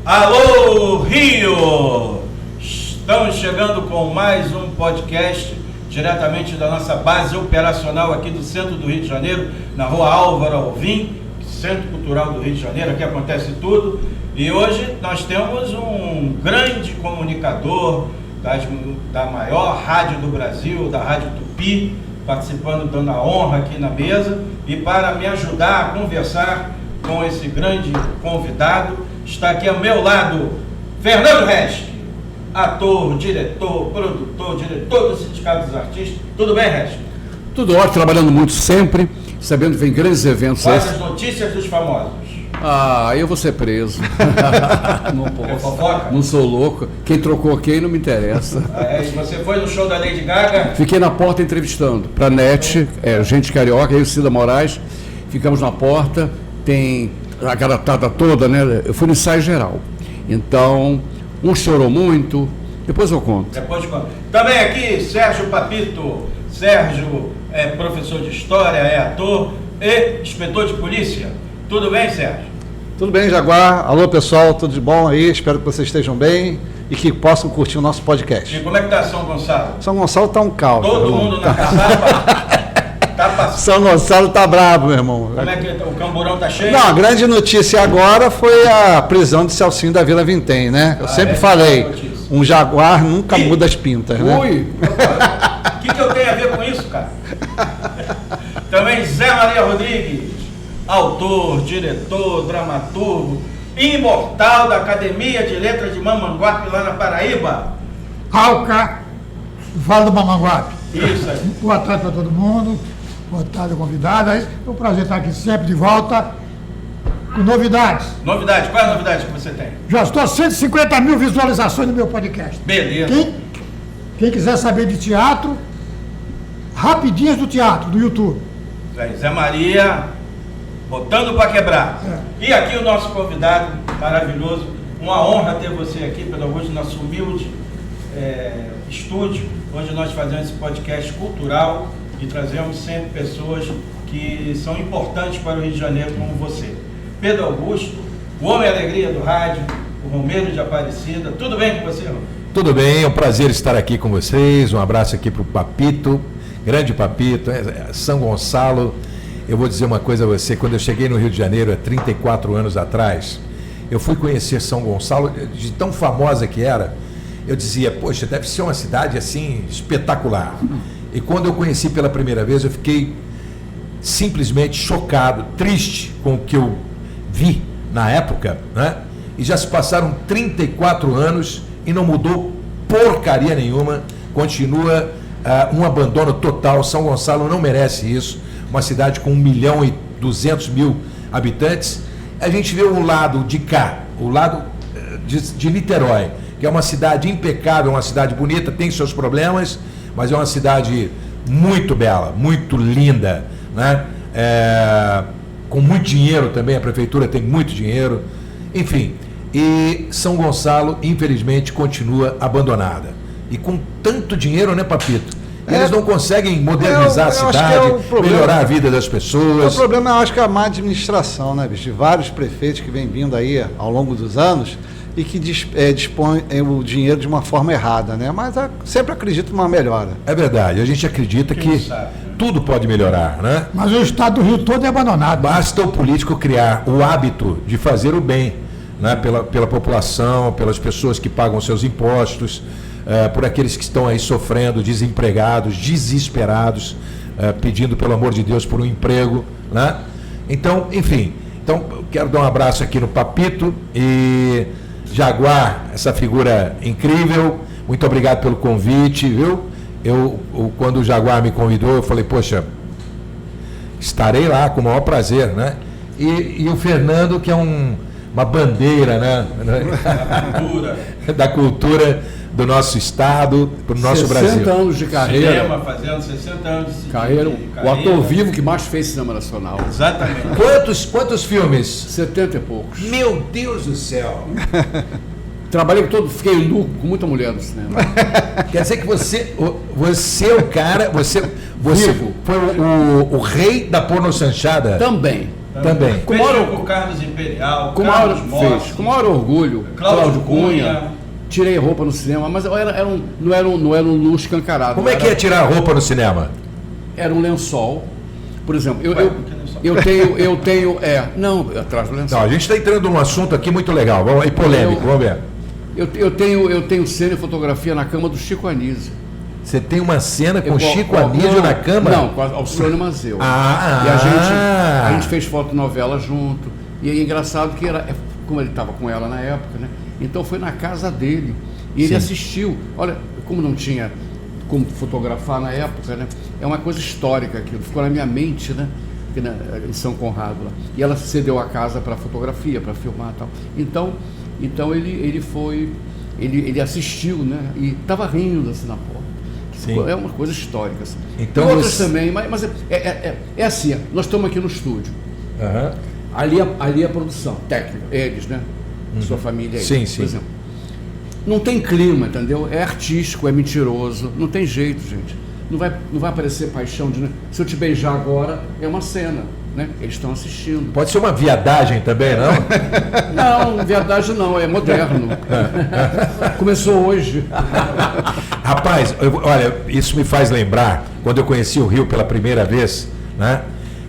Alô, Rio! Estamos chegando com mais um podcast diretamente da nossa base operacional aqui do centro do Rio de Janeiro, na rua Álvaro Alvim, Centro Cultural do Rio de Janeiro. Aqui acontece tudo. E hoje nós temos um grande comunicador da maior rádio do Brasil, da Rádio Tupi, participando, dando a honra aqui na mesa. E para me ajudar a conversar com esse grande convidado, está aqui ao meu lado Fernando Resch, ator, diretor, produtor, diretor do Sindicato dos Artistas. Tudo bem, Resch? Tudo ótimo, trabalhando muito sempre, sabendo que vem grandes eventos. Quais as notícias dos famosos? Eu vou ser preso. Não posso. Fofoca? Não sou louco. Quem trocou quem não me interessa. E você foi no show da Lady Gaga? Fiquei na porta entrevistando. Pra NET, gente carioca, eu e Cida Moraes. Ficamos na porta, tem a garotada toda, né? Eu fui no ensaio geral. Então, um chorou muito. Depois eu conto. Também aqui, Sérgio Papito. Sérgio é professor de História, é ator e inspetor de polícia. Tudo bem, Sérgio? Tudo bem, Jaguar. Alô, pessoal, tudo de bom aí? Espero que vocês estejam bem e que possam curtir o nosso podcast. E como é que está São Gonçalo? São Gonçalo tá um caos. Todo mundo na caçapa? Tá passando. São Gonçalo tá brabo, meu irmão. Como é que o camburão tá cheio? Não, a grande notícia agora foi a prisão de Celcinho da Vila Vintém, né? Eu sempre falei, um Jaguar nunca muda as pintas, né? Ui! O que eu tenho a ver com isso, cara? Também Zé Maria Rodrigues, autor, diretor, dramaturgo, imortal da Academia de Letras de Mamanguape, lá na Paraíba. Alca, Vale do Mamanguape. Isso aí. Boa tarde para todo mundo, boa tarde, convidada. É um prazer estar aqui sempre de volta com novidades. Novidade, qual é a novidade que você tem? Já estou a 150 mil visualizações no meu podcast. Beleza. Quem quiser saber de teatro, Rapidinhas do Teatro, do YouTube. Zé Maria, botando para quebrar. E aqui o nosso convidado maravilhoso, uma honra ter você aqui, pelo Augusto, nosso humilde estúdio, onde nós fazemos esse podcast cultural e trazemos sempre pessoas que são importantes para o Rio de Janeiro, como você. Pedro Augusto, o homem alegria do rádio, o Romero de Aparecida. Tudo bem com você, Romero? Tudo bem, é um prazer estar aqui com vocês. Um abraço aqui para o Papito, grande Papito, São Gonçalo. Eu vou dizer uma coisa a você, quando eu cheguei no Rio de Janeiro há 34 anos atrás, eu fui conhecer São Gonçalo, de tão famosa que era, eu dizia, poxa, deve ser uma cidade assim espetacular. E quando eu conheci pela primeira vez, eu fiquei simplesmente chocado, triste com o que eu vi na época, né? E já se passaram 34 anos e não mudou porcaria nenhuma, continua um abandono total. São Gonçalo não merece isso, uma cidade com 1.200.000 habitantes. A gente vê o lado de cá, o lado de Niterói, que é uma cidade impecável, uma cidade bonita, tem seus problemas, mas é uma cidade muito bela, muito linda, né? Com muito dinheiro também, a prefeitura tem muito dinheiro, enfim. E São Gonçalo, infelizmente, continua abandonada. E com tanto dinheiro, né, Papito? Eles não conseguem modernizar a cidade, melhorar a vida das pessoas. O problema, eu acho que é a má administração, né, bicho? De vários prefeitos que vêm vindo aí ao longo dos anos e que dispõem o dinheiro de uma forma errada, né? Mas sempre acredito numa melhora. É verdade, a gente acredita que tudo pode melhorar, né? Mas o estado do Rio todo é abandonado. Basta o político criar o hábito de fazer o bem, né? Pela população, pelas pessoas que pagam seus impostos, por aqueles que estão aí sofrendo, desempregados, desesperados, pedindo, pelo amor de Deus, por um emprego, né? Então, enfim, quero dar um abraço aqui no Papito e Jaguar, essa figura incrível, muito obrigado pelo convite, viu? Quando o Jaguar me convidou, eu falei, poxa, estarei lá com o maior prazer, né? E o Fernando, que é uma bandeira, né? Da cultura do nosso estado, do nosso Brasil. 60 anos de carreira. Cinema, fazendo 60 anos de carreira. O ator vivo que mais fez cinema nacional. Exatamente. Quantos filmes? 70 e poucos. Meu Deus do céu! Trabalhei fiquei nu com muita mulher no cinema. Quer dizer que você é o cara, você foi o rei da pornochanchada? Também. Também. Com maior- Fez com o Carlos Imperial, Com Carlos maior, Mossi, fez, com maior orgulho, Cláudio Cunha. tirei roupa no cinema, mas não era um luxo escancarado. Como é que é tirar a roupa no cinema? Era um lençol. Por exemplo, Ué, por que lençol? eu tenho, não, atrás do lençol. Não, a gente está entrando num assunto aqui muito legal, e polêmico, vamos ver. Eu tenho cena e fotografia na cama do Chico Anísio. Você tem uma cena com Eu- Chico ó, Anísio não, na cama? Não, com a Alcione Mazeu. Ah, E a gente fez fotonovela junto. E é engraçado que como ele estava com ela na época, né? Então foi na casa dele. E ele Sim. assistiu. Olha, como não tinha como fotografar na época, né? É uma coisa histórica aquilo. Ficou na minha mente, né? Em São Conrado lá. E ela cedeu a casa para fotografia, para filmar e tal. Então ele assistiu, né? E estava rindo assim na porta. Sim. É uma coisa histórica. Assim. Então E outras você- também, mas é assim, nós estamos aqui no estúdio. Aham. Ali é a produção técnica, eles, né? Sua família aí, Sim, sim. por exemplo. Não tem clima, entendeu? É artístico, é mentiroso, não tem jeito, gente. Não vai aparecer paixão de. Se eu te beijar agora, é uma cena, né? Eles estão assistindo. Pode ser uma viadagem também, não? Não, verdade não, é moderno. Começou hoje. Rapaz, olha, isso me faz lembrar quando eu conheci o Rio pela primeira vez, né?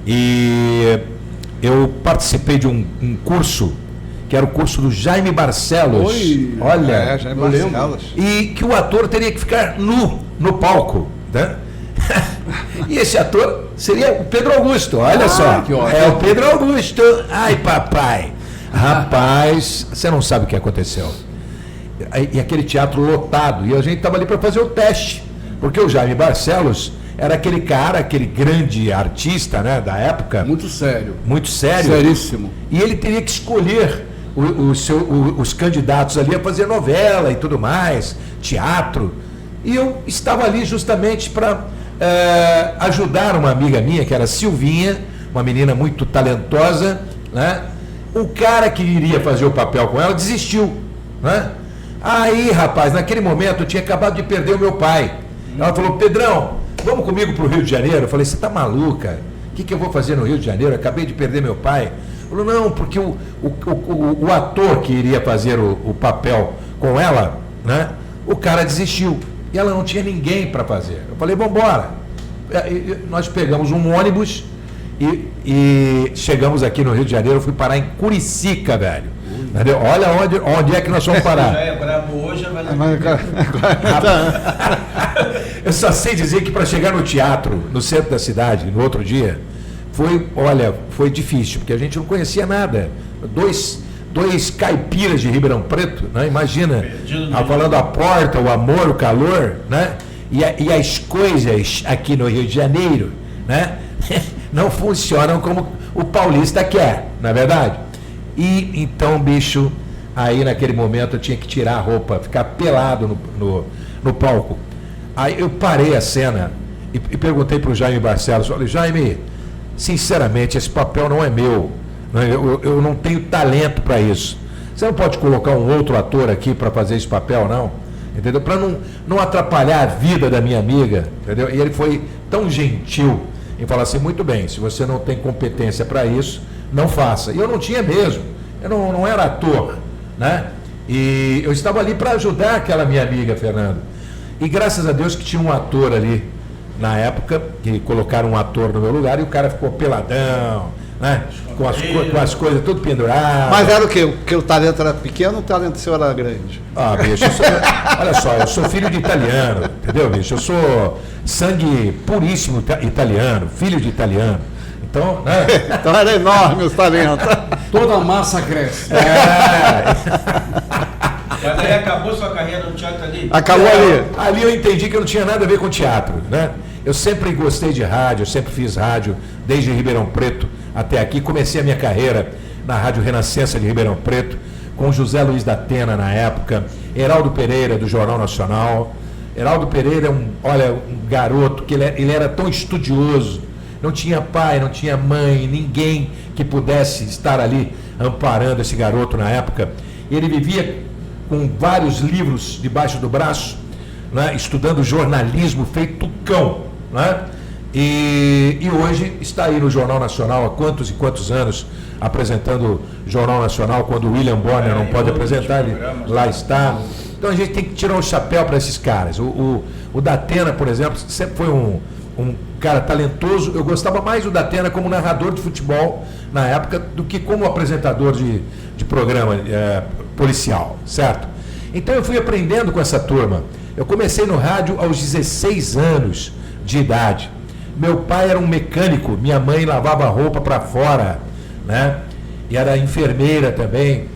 E eu participei de um curso, que era o curso do Jaime Barcelos. Oi. Olha, já é eu lembro. Barcelos. e que o ator teria que ficar nu no palco, né? E esse ator seria o Pedro Augusto, olha só. que ótimo. É o Pedro Augusto. Ai, papai. Rapaz, você não sabe o que aconteceu. E aquele teatro lotado. E a gente estava ali para fazer o teste. Porque o Jaime Barcelos era aquele cara, aquele grande artista, né, da época. Muito sério. Muito sério. Seríssimo. E ele teria que escolher os candidatos ali a fazer novela e tudo mais, teatro. E eu estava ali justamente para ajudar uma amiga minha, que era Silvinha, uma menina muito talentosa, né? O cara que iria fazer o papel com ela desistiu, né? Aí, rapaz, naquele momento eu tinha acabado de perder o meu pai. Ela falou: Pedrão, vamos comigo para o Rio de Janeiro? Eu falei: você tá maluca? O que eu vou fazer no Rio de Janeiro? Eu acabei de perder meu pai. Falou: não, porque o ator que iria fazer o papel com ela, né? O cara desistiu. E ela não tinha ninguém para fazer. Eu falei: vamos embora. Nós pegamos um ônibus e chegamos aqui no Rio de Janeiro. Eu fui parar em Curicica, velho. Entendeu? Olha onde é que nós vamos Já parar. é brabo hoje, vai lá. Mas agora- Eu só sei dizer que para chegar no teatro, no centro da cidade, no outro dia, foi difícil, porque a gente não conhecia nada. Dois caipiras de Ribeirão Preto, né? Imagina, Perdido no falando a porta, o amor, o calor, né? E as coisas aqui no Rio de Janeiro, né? Não funcionam como o paulista quer, não é verdade? E então, bicho, aí naquele momento eu tinha que tirar a roupa, ficar pelado no palco. Aí eu parei a cena e perguntei para o Jaime Barcelos: falei: Jaime, sinceramente, esse papel não é meu. Eu não tenho talento para isso. Você não pode colocar um outro ator aqui para fazer esse papel, não? Entendeu? Para não atrapalhar a vida da minha amiga, entendeu? E ele foi tão gentil em falar assim: muito bem, se você não tem competência para isso, não faça. E eu não tinha mesmo. Eu não era ator, né? E eu estava ali para ajudar aquela minha amiga, Fernando. E graças a Deus que tinha um ator ali, na época, que colocaram um ator no meu lugar e o cara ficou peladão, né? Com as coisas tudo penduradas. Mas era o quê? Porque o talento era pequeno ou o talento seu era grande? Ah, bicho, olha só, eu sou filho de italiano, entendeu, bicho? Eu sou sangue puríssimo italiano, filho de italiano. Então, né? Então era enorme os talentos. Toda a massa cresce. Mas aí acabou sua carreira no teatro ali? Acabou ali. Ali eu entendi que eu não tinha nada a ver com teatro, né? Eu sempre gostei de rádio, eu sempre fiz rádio, desde Ribeirão Preto até aqui. Comecei a minha carreira na Rádio Renascença de Ribeirão Preto, com José Luiz da Atena na época, Heraldo Pereira, do Jornal Nacional. Heraldo Pereira é um garoto que ele era tão estudioso, não tinha pai, não tinha mãe, ninguém que pudesse estar ali amparando esse garoto na época. E ele vivia com vários livros debaixo do braço, né, estudando jornalismo feito cão, né? E hoje está aí no Jornal Nacional há quantos e quantos anos apresentando o Jornal Nacional, quando o William Bonner não pode apresentar, ele lá está. Então a gente tem que tirar o chapéu para esses caras. O Datena, por exemplo, sempre foi um cara talentoso. Eu gostava mais do Datena como narrador de futebol na época do que como apresentador de programa policial, certo? Então eu fui aprendendo com essa turma. Eu comecei no rádio aos 16 anos de idade. Meu pai era um mecânico, minha mãe lavava roupa para fora, né? E era enfermeira também.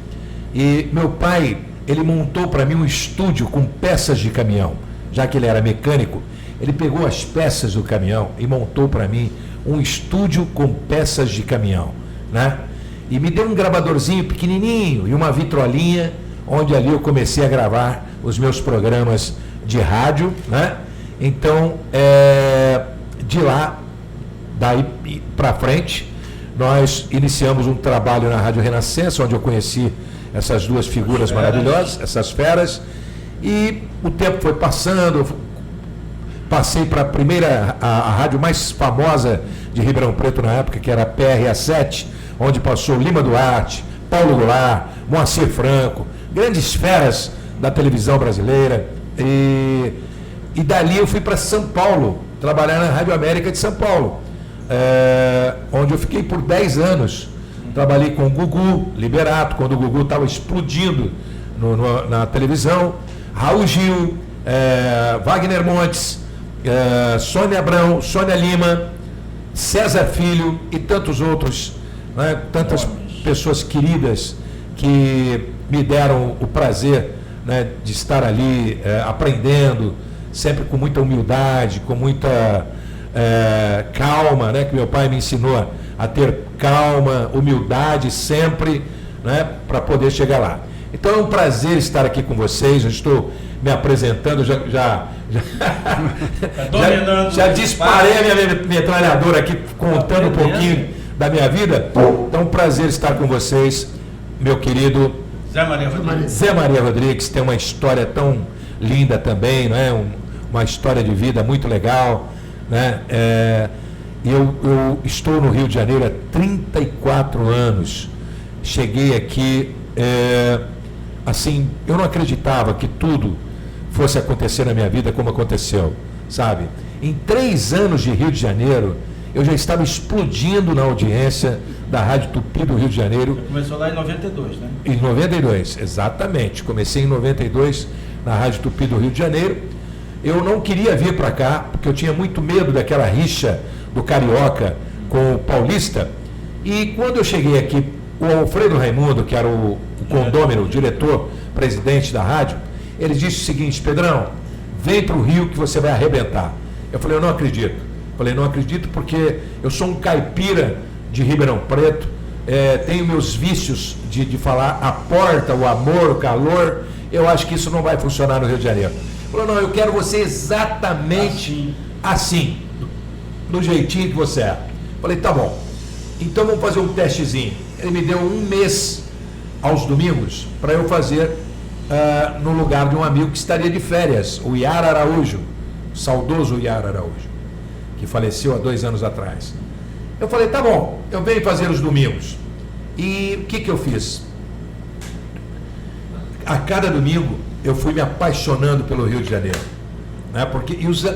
E meu pai, ele montou para mim um estúdio com peças de caminhão. Já que ele era mecânico, ele pegou as peças do caminhão e montou para mim um estúdio com peças de caminhão, né? E me deu um gravadorzinho pequenininho e uma vitrolinha, onde ali eu comecei a gravar os meus programas de rádio, né? Então, de lá, daí para frente, nós iniciamos um trabalho na Rádio Renascença, onde eu conheci essas duas figuras maravilhosas, essas feras, e o tempo foi passando, passei para a rádio mais famosa de Ribeirão Preto na época, que era a PRA7, onde passou Lima Duarte, Paulo Goulart, Moacir Franco, grandes feras da televisão brasileira, e dali eu fui para São Paulo, trabalhar na Rádio América de São Paulo, onde eu fiquei por 10 anos. Trabalhei com o Gugu Liberato, quando o Gugu estava explodindo na televisão, Raul Gil, Wagner Montes, Sônia Abrão, Sônia Lima, César Filho e tantos outros, né, tantas pessoas queridas que me deram o prazer, né, de estar ali aprendendo, sempre com muita humildade, com muita calma, né, que meu pai me ensinou a ter calma, humildade sempre, né, para poder chegar lá. Então é um prazer estar aqui com vocês. Eu estou me apresentando, já disparei a minha metralhadora aqui, contando um pouquinho da minha vida. Então é um prazer estar com vocês, meu querido Zé Maria Rodrigues. Tem uma história tão linda também, não é? Uma história de vida muito legal, né? Eu estou no Rio de Janeiro há 34 anos. Cheguei aqui, assim, eu não acreditava que tudo fosse acontecer na minha vida como aconteceu, sabe? Em 3 anos de Rio de Janeiro, eu já estava explodindo na audiência da Rádio Tupi do Rio de Janeiro. Você começou lá em 92, né? Em 92, exatamente. Comecei em 92 na Rádio Tupi do Rio de Janeiro. Eu não queria vir para cá, porque eu tinha muito medo daquela rixa do Carioca com o Paulista. E quando eu cheguei aqui, o Alfredo Raimundo, que era o condômino, o diretor, presidente da rádio, ele disse o seguinte: Pedrão, vem para o Rio que você vai arrebentar. Eu falei, eu não acredito. Falei, não acredito porque eu sou um caipira de Ribeirão Preto, tenho meus vícios de falar a porta, o amor, o calor. Eu acho que isso não vai funcionar no Rio de Janeiro. Falou, não, eu quero você exatamente assim, do jeitinho que você é. Falei, tá bom, então vamos fazer um testezinho. Ele me deu 1 mês aos domingos para eu fazer no lugar de um amigo que estaria de férias, o Iara Araújo, o saudoso Iara Araújo, que faleceu há 2 anos atrás. Eu falei, tá bom, eu venho fazer os domingos. E o que eu fiz? A cada domingo eu fui me apaixonando pelo Rio de Janeiro, né?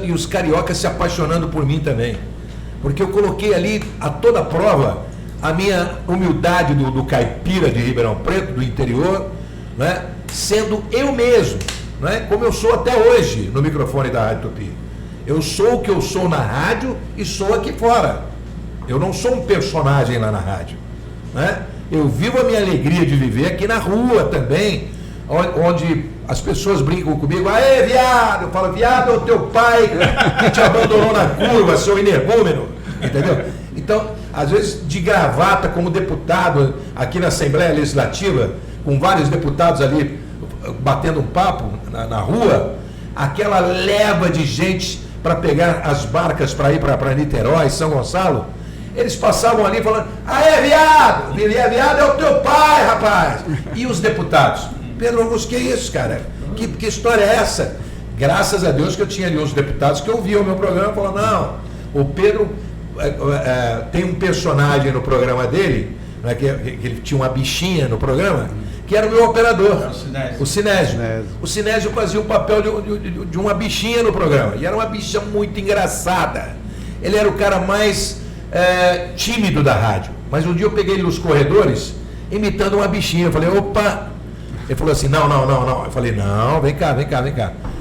E os cariocas se apaixonando por mim também, porque eu coloquei ali a toda prova a minha humildade do caipira de Ribeirão Preto, do interior, né? Sendo eu mesmo, né? Como eu sou até hoje no microfone da Rádio Tupi. Eu sou o que eu sou na rádio e sou aqui fora. Eu não sou um personagem lá na rádio, né? Eu vivo a minha alegria de viver aqui na rua também, onde as pessoas brincam comigo. Aê, viado! Eu falo, viado é o teu pai que te abandonou na curva, seu energúmeno, entendeu? Então, às vezes, de gravata, como deputado aqui na Assembleia Legislativa, com vários deputados ali batendo um papo na rua, aquela leva de gente para pegar as barcas para ir para Niterói, São Gonçalo, eles passavam ali falando, aê, viado! Viado é o teu pai, rapaz! E os deputados? Pedro Augusto, que é isso, cara? Que história é essa? Graças a Deus que eu tinha ali uns deputados que ouviam o meu programa e falaram, não, O Pedro tem um personagem no programa dele, né, que ele tinha uma bichinha no programa, que era o meu operador, o Sinésio. O Sinésio fazia o papel de uma bichinha no programa, e era uma bicha muito engraçada. Ele era o cara mais tímido da rádio, mas um dia eu peguei ele nos corredores imitando uma bichinha. Eu falei, opa! Ele falou assim, não. Eu falei, não, vem cá.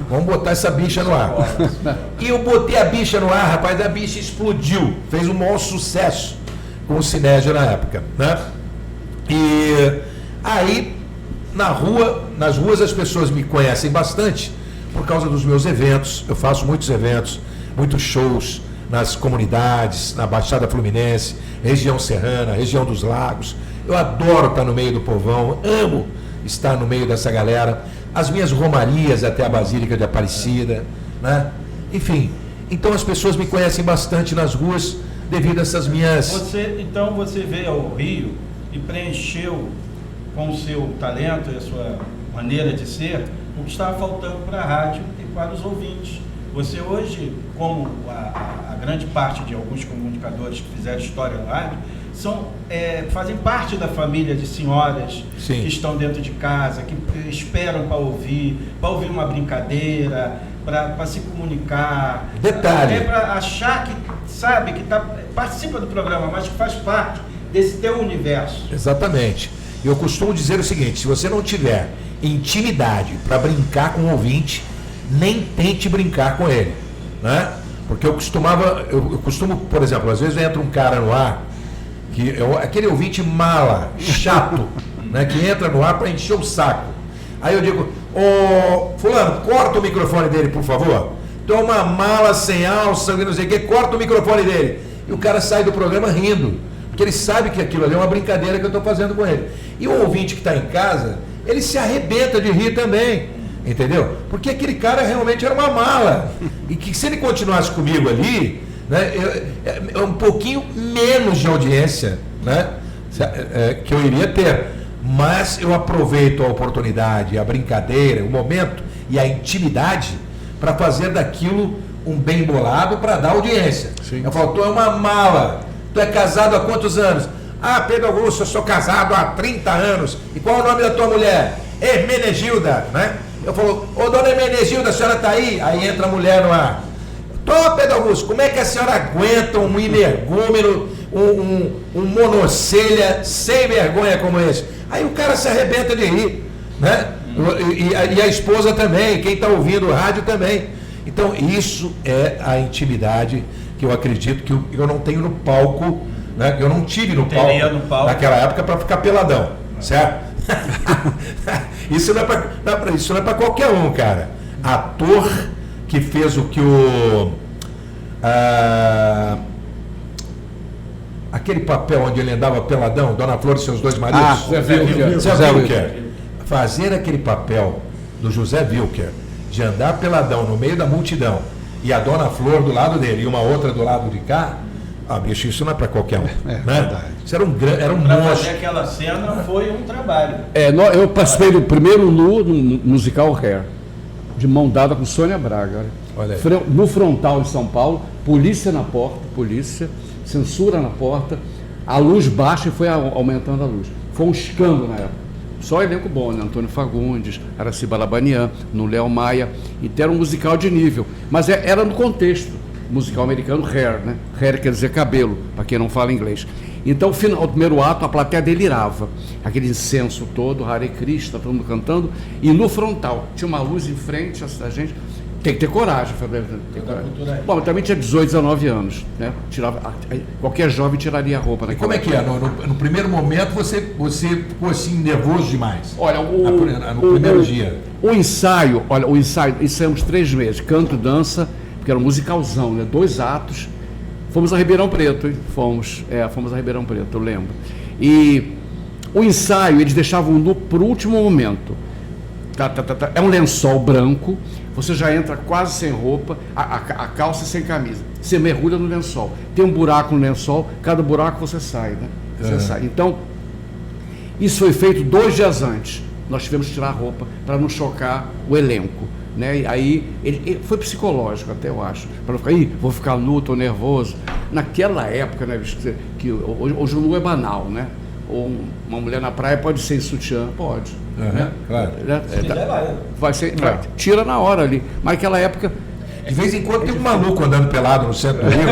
Vamos botar essa bicha no ar. E eu botei a bicha no ar, rapaz, a bicha explodiu. Fez um maior sucesso com o Sinésio na época, né? E aí, nas ruas as pessoas me conhecem bastante por causa dos meus eventos. Eu faço muitos eventos, muitos shows nas comunidades, na Baixada Fluminense, região serrana, região dos lagos. Eu adoro estar no meio do povão, amo estar no meio dessa galera. As minhas romarias até a Basílica de Aparecida, né? Enfim, então as pessoas me conhecem bastante nas ruas devido a essas minhas... Então você veio ao Rio e preencheu com o seu talento e a sua maneira de ser o que estava faltando para a rádio e para os ouvintes. Você hoje, como a grande parte de alguns comunicadores que fizeram história no rádio, fazem parte da família de senhoras Sim. que estão dentro de casa, que esperam para ouvir uma brincadeira, para se comunicar. Detalhe. Para achar que sabe, que participa do programa, mas que faz parte desse teu universo. Exatamente. Eu costumo dizer o seguinte, se você não tiver intimidade para brincar com o ouvinte, nem tente brincar com ele, né? Porque eu costumo, por exemplo, às vezes entra um cara no ar, aquele ouvinte mala, chato, né? Que entra no ar para encher o saco. Aí eu digo, fulano, corta o microfone dele, por favor. Então uma mala sem alça, não sei o que, corta o microfone dele. E o cara sai do programa rindo, porque ele sabe que aquilo ali é uma brincadeira que eu estou fazendo com ele. E o ouvinte que está em casa, ele se arrebenta de rir também. Entendeu? Porque aquele cara realmente era uma mala. E que se ele continuasse comigo ali, né, é um pouquinho menos de audiência, né, que eu iria ter. Mas eu aproveito a oportunidade, a brincadeira, o momento e a intimidade para fazer daquilo um bem bolado para dar audiência. Sim. Eu falo, tu é uma mala. Tu é casado há quantos anos? Ah, Pedro Augusto, eu sou casado há 30 anos. E qual é o nome da tua mulher? Hermenegilda, né? Eu falo, dona Hermenegilda, a senhora está aí? Aí entra a mulher no ar. Tô, Pedro Augusto, como é que a senhora aguenta um imergúmeno, um monocelha sem vergonha como esse? Aí o cara se arrebenta de rir, né? E a esposa também, quem está ouvindo o rádio também. Então isso é a intimidade que eu acredito que eu não tenho no palco, né? Que eu não tive no palco naquela época para ficar peladão, certo? Isso não é para qualquer um, cara. Ator que fez o que aquele papel onde ele andava peladão, Dona Flor e seus dois maridos. José Wilker. Fazer aquele papel do José Wilker, de andar peladão no meio da multidão e a Dona Flor do lado dele e uma outra do lado de cá. Bicho, isso não é para qualquer um. Né? Verdade. Isso era um monstro. Fazer aquela cena foi um trabalho. Eu participei do primeiro nu no musical Hair, de mão dada com Sônia Braga. Olha. No Frontal em São Paulo, polícia na porta, censura na porta, a luz baixa e foi aumentando a luz. Foi um escândalo na época. Só elenco bom, né? Antônio Fagundes, Araciba Labanian, no Léo Maia. Então era um musical de nível. Mas era no contexto musical americano, Hair, né? Hair quer dizer cabelo, para quem não fala inglês. Então, o primeiro ato, a plateia delirava. Aquele incenso todo, Hare Krishna, todo mundo cantando. E no frontal, tinha uma luz em frente a gente. Tem que ter coragem. Bom, eu também tinha 18, 19 anos. Né? Qualquer jovem tiraria a roupa. E como é que é? No primeiro momento, você ficou assim, nervoso demais? Olha, no primeiro dia. O ensaio, ensaiamos 3 meses. Canto, dança, porque era um musicalzão, né? 2 atos. Fomos a Ribeirão Preto, hein? Fomos a Ribeirão Preto, eu lembro. E o ensaio, eles deixavam nu para o último momento. É um lençol branco, você já entra quase sem roupa, a calça sem camisa. Você mergulha no lençol. Tem um buraco no lençol, cada buraco você sai, né? Você sai. Então, isso foi feito 2 dias antes. nós tivemos que tirar a roupa para não chocar o elenco. Né? E aí ele foi psicológico até, eu acho, para não ficar, vou ficar nu, estou nervoso. Naquela época, né, que hoje o nu é banal, né? Ou uma mulher na praia pode ser em sutiã, pode. Né? Claro. Vai, tira na hora ali. Mas naquela época. De vez em quando tem um maluco andando pelado no centro do Rio.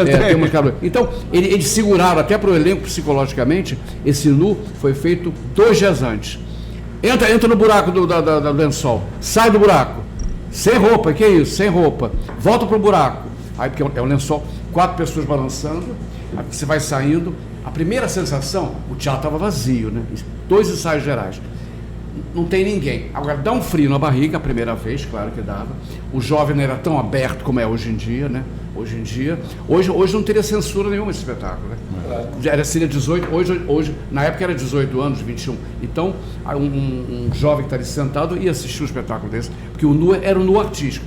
Tem uns caras. Então, eles seguraram até para o elenco psicologicamente. Esse nu foi feito 2 dias antes. Entra no buraco do lençol, sai do buraco, sem roupa, que é isso? Sem roupa, volta pro buraco. Aí, porque é um lençol, 4 pessoas balançando, aí você vai saindo. A primeira sensação, o teatro estava vazio, né? 2 ensaios gerais. Não tem ninguém. Agora, dá um frio na barriga, a primeira vez, claro que dava. O jovem não era tão aberto como é hoje em dia, né? Hoje não teria censura nenhuma esse espetáculo, né? Seria 18, hoje, na época era 18 anos, 21. Então, um jovem que está ali sentado ia assistir um espetáculo desse, porque o nu era um nu artístico.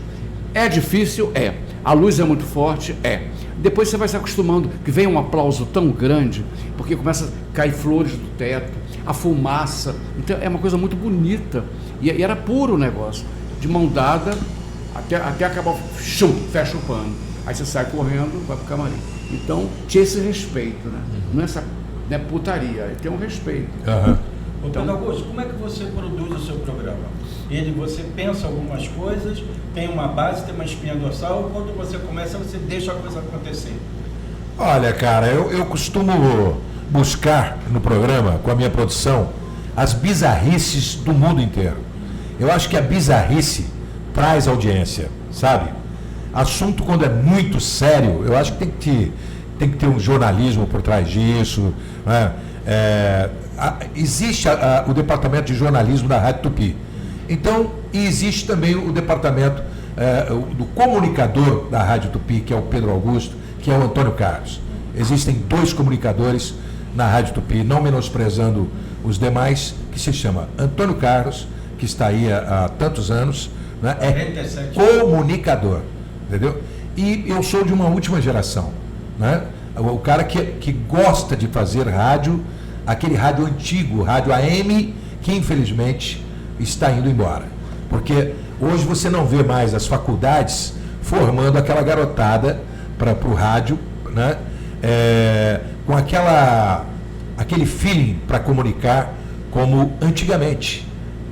É difícil? É. A luz é muito forte? É. Depois você vai se acostumando, que vem um aplauso tão grande, porque começa a cair flores do teto, a fumaça. Então é uma coisa muito bonita. E era puro o negócio. De mão dada, até acabar, fecha o pano. Aí você sai correndo, vai pro camarim. Então tinha esse respeito, né? Não é essa putaria, tem um respeito. Então, Pedro Augusto, como é que você produz o seu programa? Você pensa algumas coisas, tem uma base, tem uma espinha dorsal, ou quando você começa, você deixa a coisa acontecer? Olha, cara, eu costumo buscar no programa, com a minha produção, as bizarrices do mundo inteiro. Eu acho que a bizarrice traz audiência, sabe? Assunto, quando é muito sério, eu acho que tem que ter um jornalismo por trás disso, né? Existe o departamento de jornalismo da Rádio Tupi. Então, e existe também o departamento do comunicador da Rádio Tupi, que é o Pedro Augusto, que é o Antônio Carlos. Existem 2 comunicadores na Rádio Tupi, não menosprezando os demais, que se chama Antônio Carlos, que está aí há tantos anos, né? É comunicador, entendeu? E eu sou de uma última geração, né? O cara que gosta de fazer rádio, aquele rádio antigo, rádio AM, que infelizmente está indo embora. Porque hoje você não vê mais as faculdades formando aquela garotada para o rádio, né? Com aquele feeling para comunicar como antigamente,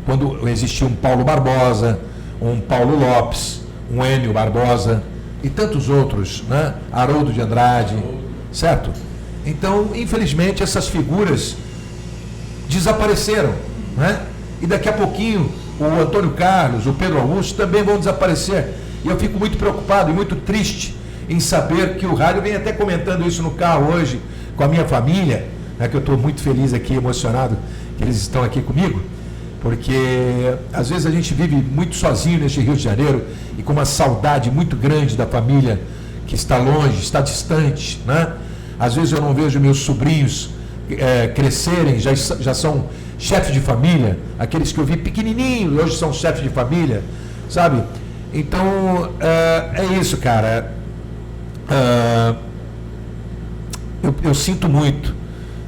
quando existia um Paulo Barbosa, um Paulo Lopes, um Enio Barbosa e tantos outros, né? Haroldo de Andrade, certo? Então, infelizmente, essas figuras desapareceram, né? E daqui a pouquinho o Antônio Carlos, o Pedro Augusto também vão desaparecer. E eu fico muito preocupado e muito triste em saber que o rádio, vem até comentando isso no carro hoje com a minha família, né, que eu estou muito feliz aqui, emocionado que eles estão aqui comigo, porque às vezes a gente vive muito sozinho neste Rio de Janeiro e com uma saudade muito grande da família que está longe, está distante, né? Às vezes eu não vejo meus sobrinhos crescerem, já são chefes de família, aqueles que eu vi pequenininhos, hoje são chefes de família, sabe? Então, é isso, cara. Eu sinto muito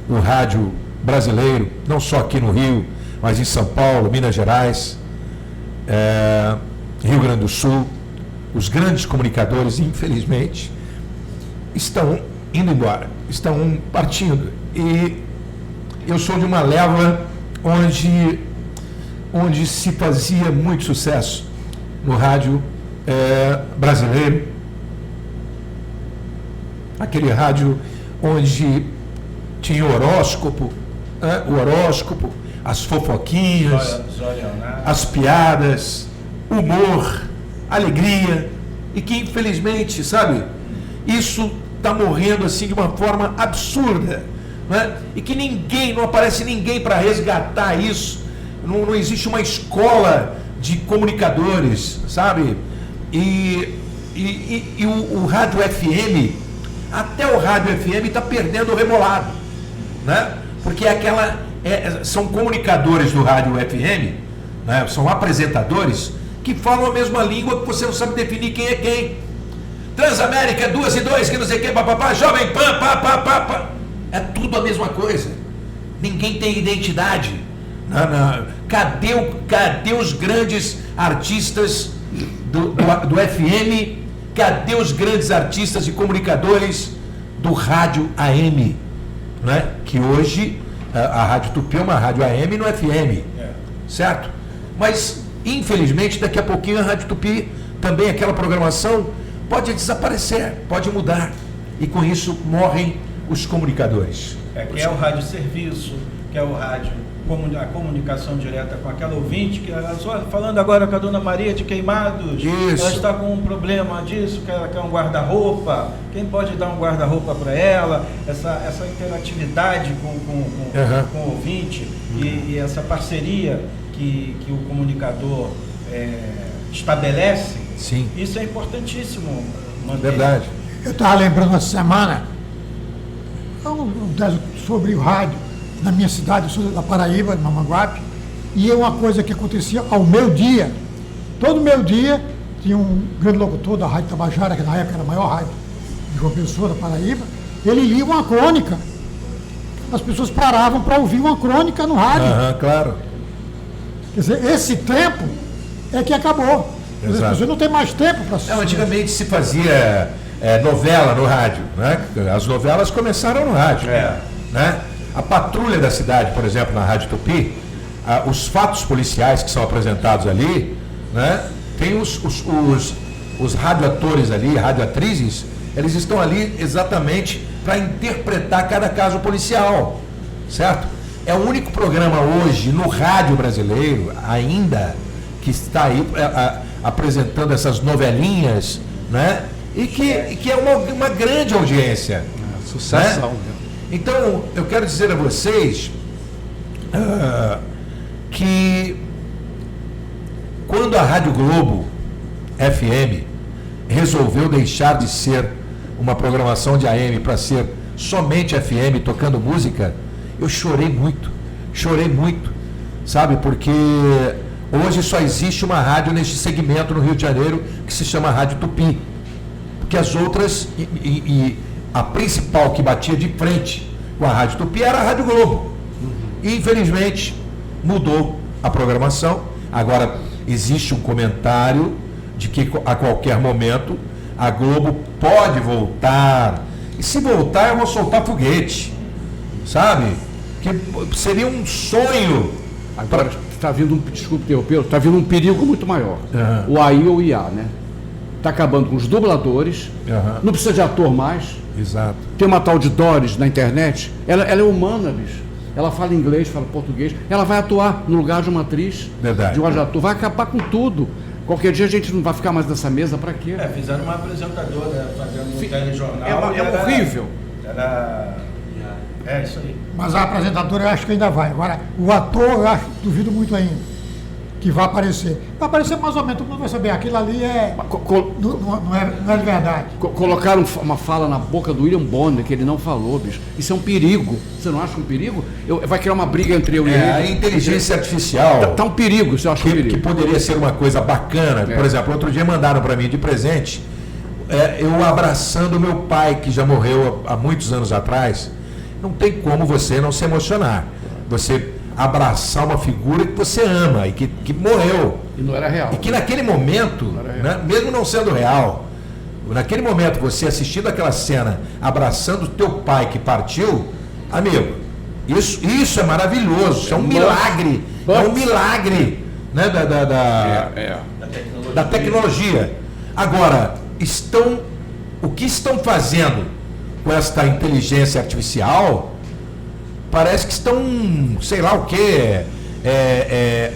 o rádio brasileiro, não só aqui no Rio, mas em São Paulo, Minas Gerais, Rio Grande do Sul. Os grandes comunicadores, infelizmente, estão indo embora, estão partindo. E eu sou de uma leva onde se fazia muito sucesso no rádio brasileiro, aquele rádio onde tinha o horóscopo, as fofoquinhas, as piadas, humor, alegria, e que infelizmente, sabe, isso está morrendo assim de uma forma absurda, né? E que não aparece ninguém para resgatar isso, não existe uma escola de comunicadores, sabe? E o rádio FM, até o rádio FM está perdendo o rebolado, né? Porque são comunicadores do rádio FM, né? São apresentadores que falam a mesma língua que você não sabe definir quem é quem. Transamérica 2 e 2, que não sei o que, papapá, Jovem Pan, pá. É tudo a mesma coisa. Ninguém tem identidade, Cadê os grandes artistas do FM? Cadê os grandes artistas e comunicadores do rádio AM? Né? Que hoje a Rádio Tupi é uma rádio AM e no FM, certo? Mas, infelizmente, daqui a pouquinho a Rádio Tupi, também aquela programação, pode desaparecer, pode mudar. E com isso morrem os comunicadores. Que é o rádio serviço, que é o rádio, a comunicação direta com aquela ouvinte, que ela só falando agora com a dona Maria de Queimados, Isso. Ela está com um problema disso, que ela quer um guarda-roupa, quem pode dar um guarda-roupa para ela, essa interatividade com o ouvinte e essa parceria que o comunicador estabelece. Sim. Isso é importantíssimo manter. Verdade. Eu estava lembrando essa semana sobre o rádio na minha cidade, eu sou da Paraíba, de Mamanguape, e é uma coisa que acontecia ao meio-dia. Todo meio-dia tinha um grande locutor da Rádio Tabajara, que na época era a maior rádio de João Pessoa, da Paraíba, ele lia uma crônica. As pessoas paravam para ouvir uma crônica no rádio. Claro. Quer dizer, esse tempo é que acabou. As pessoas não têm mais tempo para assistir. Antigamente se fazia novela no rádio, né? As novelas começaram no rádio, né? A Patrulha da Cidade, por exemplo, na Rádio Tupi, os fatos policiais que são apresentados ali, né? Tem os radioatores ali, radioatrizes, eles estão ali exatamente para interpretar cada caso policial, certo? É o único programa hoje no rádio brasileiro ainda que está aí apresentando essas novelinhas, né? E que é uma grande audiência. Sucessão. Né? Então, eu quero dizer a vocês que quando a Rádio Globo FM resolveu deixar de ser uma programação de AM para ser somente FM tocando música, eu chorei muito, sabe? Porque hoje só existe uma rádio neste segmento no Rio de Janeiro que se chama Rádio Tupi, porque as outras a principal que batia de frente com a Rádio Tupi era a Rádio Globo. E, infelizmente, mudou a programação. Agora, existe um comentário de que a qualquer momento a Globo pode voltar. E se voltar, eu vou soltar foguete. Sabe? Que seria um sonho. Agora está vindo desculpe interromper, está vindo um perigo muito maior. O AI ou o IA, né? Está acabando com os dubladores, não precisa de ator mais. Exato. Tem uma tal de Doris na internet, ela é humana, bicho. Ela fala inglês, fala português, ela vai atuar no lugar de uma atriz, de um ator, vai acabar com tudo. Qualquer dia a gente não vai ficar mais nessa mesa, para quê? Fizeram uma apresentadora fazendo um telejornal. É horrível. É isso aí. Mas a apresentadora eu acho que ainda vai. Agora, o ator eu acho, duvido muito ainda que vai aparecer. Vai aparecer mais ou menos, todo mundo vai saber, aquilo ali não é de verdade. Colocaram uma fala na boca do William Bonner que ele não falou, bicho. Isso é um perigo. Você não acha um perigo? Vai criar uma briga entre eu e ele. A inteligência artificial. Tá um perigo, você acha um perigo. Que poderia ser uma coisa bacana. Por exemplo, outro dia mandaram para mim de presente eu abraçando meu pai, que já morreu há muitos anos atrás. Não tem como você não se emocionar. Você abraçar uma figura que você ama e que morreu. E não era real. E que naquele momento, né, mesmo não sendo real, naquele momento você assistindo aquela cena, abraçando o teu pai que partiu, amigo, isso é maravilhoso, isso é um milagre. É um milagre, né, da tecnologia. Agora, o que estão fazendo com esta inteligência artificial? Parece que estão, sei lá o quê,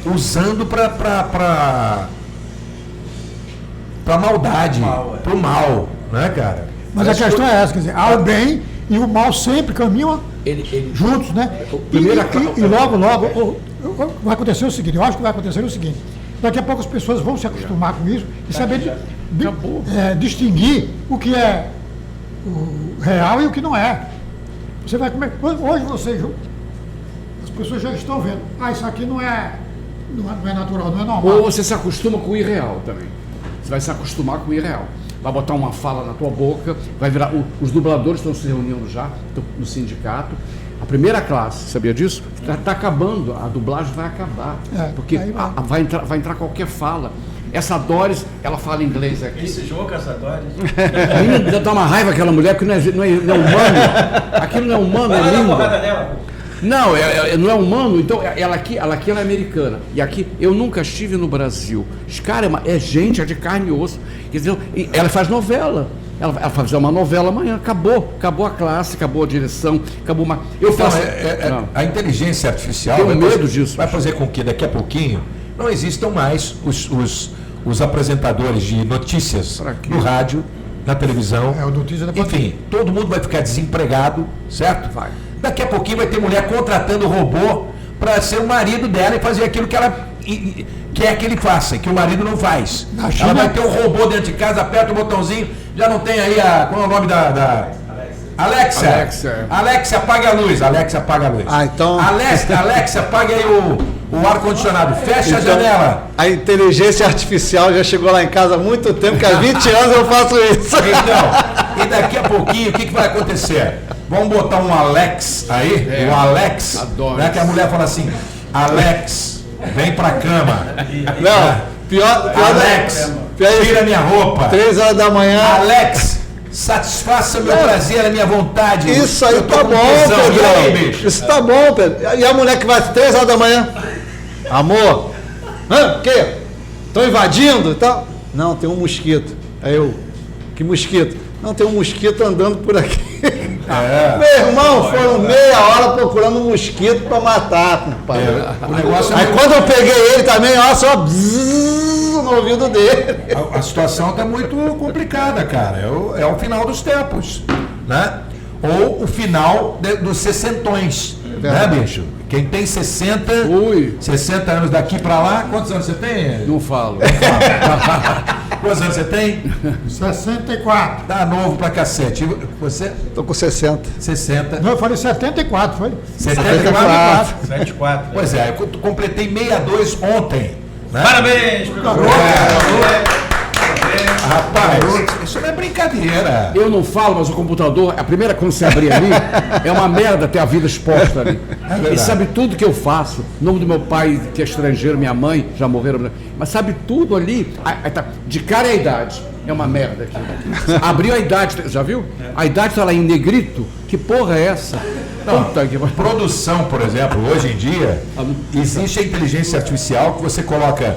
usando para maldade, para o mal, né, cara? Mas a questão é essa, quer dizer, há o bem e o mal sempre caminham juntos, né? E logo vai acontecer o seguinte, eu acho que vai acontecer o seguinte, daqui a pouco as pessoas vão se acostumar com isso e saber distinguir o que é o real e o que não é. Você vai comer. Hoje as pessoas já estão vendo. Isso aqui não é natural, não é normal. Ou você se acostuma com o irreal também. Você vai se acostumar com o irreal. Vai botar uma fala na tua boca, vai virar. Os dubladores estão se reunindo já no sindicato. A primeira classe, sabia disso? Está acabando, a dublagem vai acabar. Porque vai entrar qualquer fala. Essa Doris, ela fala inglês aqui. Esse jogo com essa Doris. Ainda dá uma raiva aquela mulher, porque não é humano. Aquilo não é humano, é língua. Não, não é humano, então ela aqui ela é americana. E aqui, eu nunca estive no Brasil. Os caras é gente, é de carne e osso. Quer dizer, ela faz novela. Ela vai fazer uma novela amanhã, acabou a classe, acabou a direção, acabou uma... A inteligência artificial tenho medo disso. Vai fazer com que daqui a pouquinho não existam mais os apresentadores de notícias no rádio, na televisão. Enfim, todo mundo vai ficar desempregado, certo? Vai. Daqui a pouquinho vai ter mulher contratando robô para ser o marido dela e fazer aquilo que ela quer que ele faça, que o marido não faz. Ela vai ter um robô dentro de casa, aperta o botãozinho, já não tem aí qual é o nome da... Alexa, apaga a luz. Alexa, apaga a luz. Então... Alexa, apaga aí o ar-condicionado. Fecha a janela. A inteligência artificial já chegou lá em casa há muito tempo, que há 20 anos eu faço isso. Então, e daqui a pouquinho, o que vai acontecer? Vamos botar um Alex aí, um Alex, né, que a mulher fala assim, Alex, vem pra cama. Não, pior Alex, tira minha roupa. 3 horas da manhã. Alex, satisfaça meu prazer, a minha vontade. Isso aí tá bom, Pedro. Isso tá bom, Pedro. E a mulher que vai às 3 horas da manhã? Amor, o quê? Estão invadindo e tal? Não, tem um mosquito. Aí eu, que mosquito? Não, tem um mosquito andando por aqui. Meu irmão, foram meia hora procurando um mosquito para matar, compadre. O negócio aí quando eu peguei ele também, ó, só bzzz no ouvido dele. A situação está muito complicada, cara. É o final dos tempos, né? Ou o final dos sessentões, né, bicho? Quem tem 60 anos daqui para lá, quantos anos você tem? Não falo. Quantos anos você tem? 64. Tá novo pra cacete. Você? Tô com 60. 60. Não, eu falei 74, foi? 74. 74. Pois é, eu completei 62 ontem. Né? Parabéns, Rapaz, isso não é brincadeira. Eu não falo, mas o computador, a primeira quando você abrir ali, é uma merda ter a vida exposta ali. Ele sabe tudo que eu faço. O nome do meu pai, que é estrangeiro, minha mãe, já morreram. Mas sabe tudo ali. De cara é a idade. É uma merda aqui. Abriu a idade, já viu? A idade está lá em negrito. Que porra é essa? Não, produção, por exemplo, hoje em dia, existe a inteligência artificial que você coloca...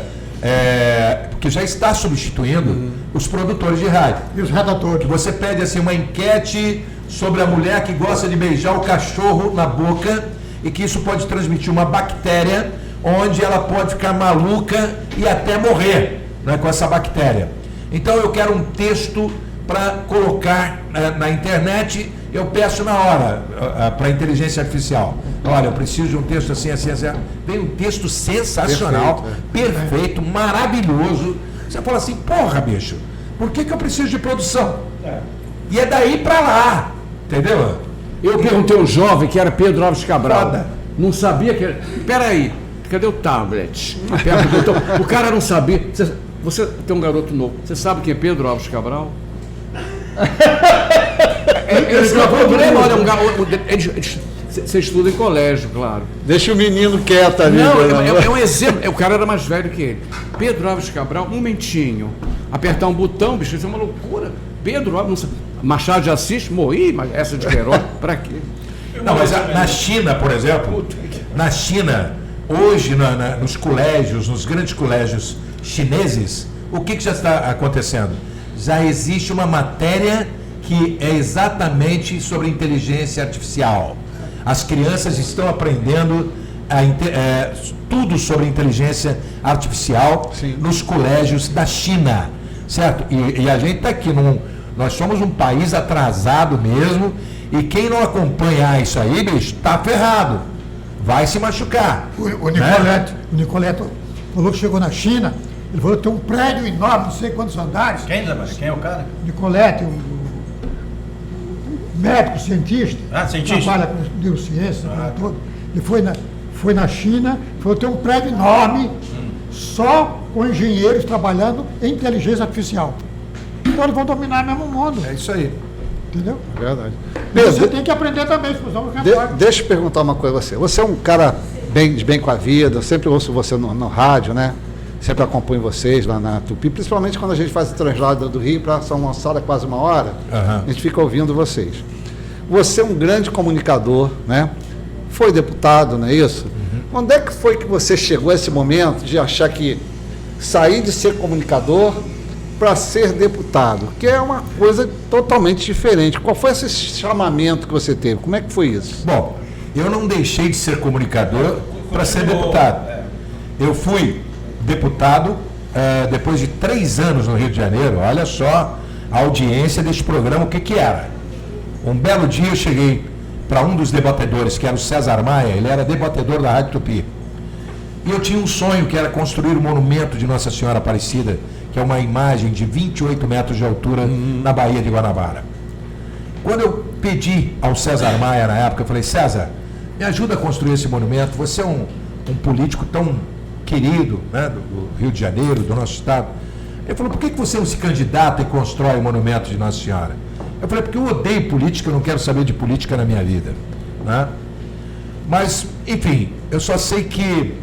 que já está substituindo os produtores de rádio. E os redatores. Que você pede assim, uma enquete sobre a mulher que gosta de beijar o cachorro na boca e que isso pode transmitir uma bactéria onde ela pode ficar maluca e até morrer, né, com essa bactéria. Então eu quero um texto para colocar na internet, eu peço na hora para a inteligência artificial. Olha, eu preciso de um texto assim. Vem um texto sensacional, perfeito, maravilhoso. Você fala assim, porra, bicho, por que eu preciso de produção? E é daí para lá, entendeu? Eu perguntei a um jovem que era Pedro Álvares Cabral. Foda. Não sabia que era... Peraí, cadê o tablet? O cara não sabia. Você tem um garoto novo. Você sabe quem é Pedro Álvares Cabral? Esse é o problema, olha, você estuda em colégio, claro. Deixa o menino quieto ali. Não, é um exemplo. O cara era mais velho que ele. Pedro Álvares Cabral, um momentinho. Apertar um botão, bicho, isso é uma loucura. Pedro Álvares, Machado de Assis, morri, mas essa de Queiroz, pra quê? Não, mas na China, por exemplo, na China, hoje nos colégios, nos grandes colégios chineses, o que já está acontecendo? Já existe uma matéria que é exatamente sobre inteligência artificial. As crianças estão aprendendo tudo sobre inteligência artificial nos colégios da China, certo? E a gente está aqui, nós somos um país atrasado mesmo, e quem não acompanhar isso aí, bicho, está ferrado, vai se machucar. O Nicoleto falou que chegou na China, ele falou que tem um prédio enorme, não sei quantos andares. Quem é o cara? Nicolete, médico, cientista. Cientista. Trabalha com neurociência, todo. Ele foi na China, falou que tem um prédio enorme, só com engenheiros trabalhando em inteligência artificial. Então eles vão dominar mesmo o mundo. É isso aí. Entendeu? É verdade. E você tem que aprender também, senão não reparte. Deixa eu perguntar uma coisa a você. Você é um cara de bem com a vida, eu sempre ouço você no rádio, né? Sempre acompanho vocês lá na Tupi, principalmente quando a gente faz o translado do Rio para São Gonçalo, é quase 1 hora, a gente fica ouvindo vocês. Você é um grande comunicador, né? Foi deputado, não é isso? Onde é que foi que você chegou a esse momento de achar que sair de ser comunicador para ser deputado, que é uma coisa totalmente diferente? Qual foi esse chamamento que você teve? Como é que foi isso? Bom, eu não deixei de ser comunicador para ser deputado. Eu fui deputado depois de 3 anos no Rio de Janeiro. Olha só a audiência deste programa, o que era. Um belo dia eu cheguei para um dos debatedores, que era o César Maia, ele era debatedor da Rádio Tupi. E eu tinha um sonho, que era construir o monumento de Nossa Senhora Aparecida, que é uma imagem de 28 metros de altura na Baía de Guanabara. Quando eu pedi ao César Maia na época, eu falei: César, me ajuda a construir esse monumento, você é um político tão querido, né, do Rio de Janeiro, do nosso estado. Ele falou: por que você não se candidata e constrói o monumento de Nossa Senhora? Eu falei: porque eu odeio política, eu não quero saber de política na minha vida, né? Mas, enfim, eu só sei que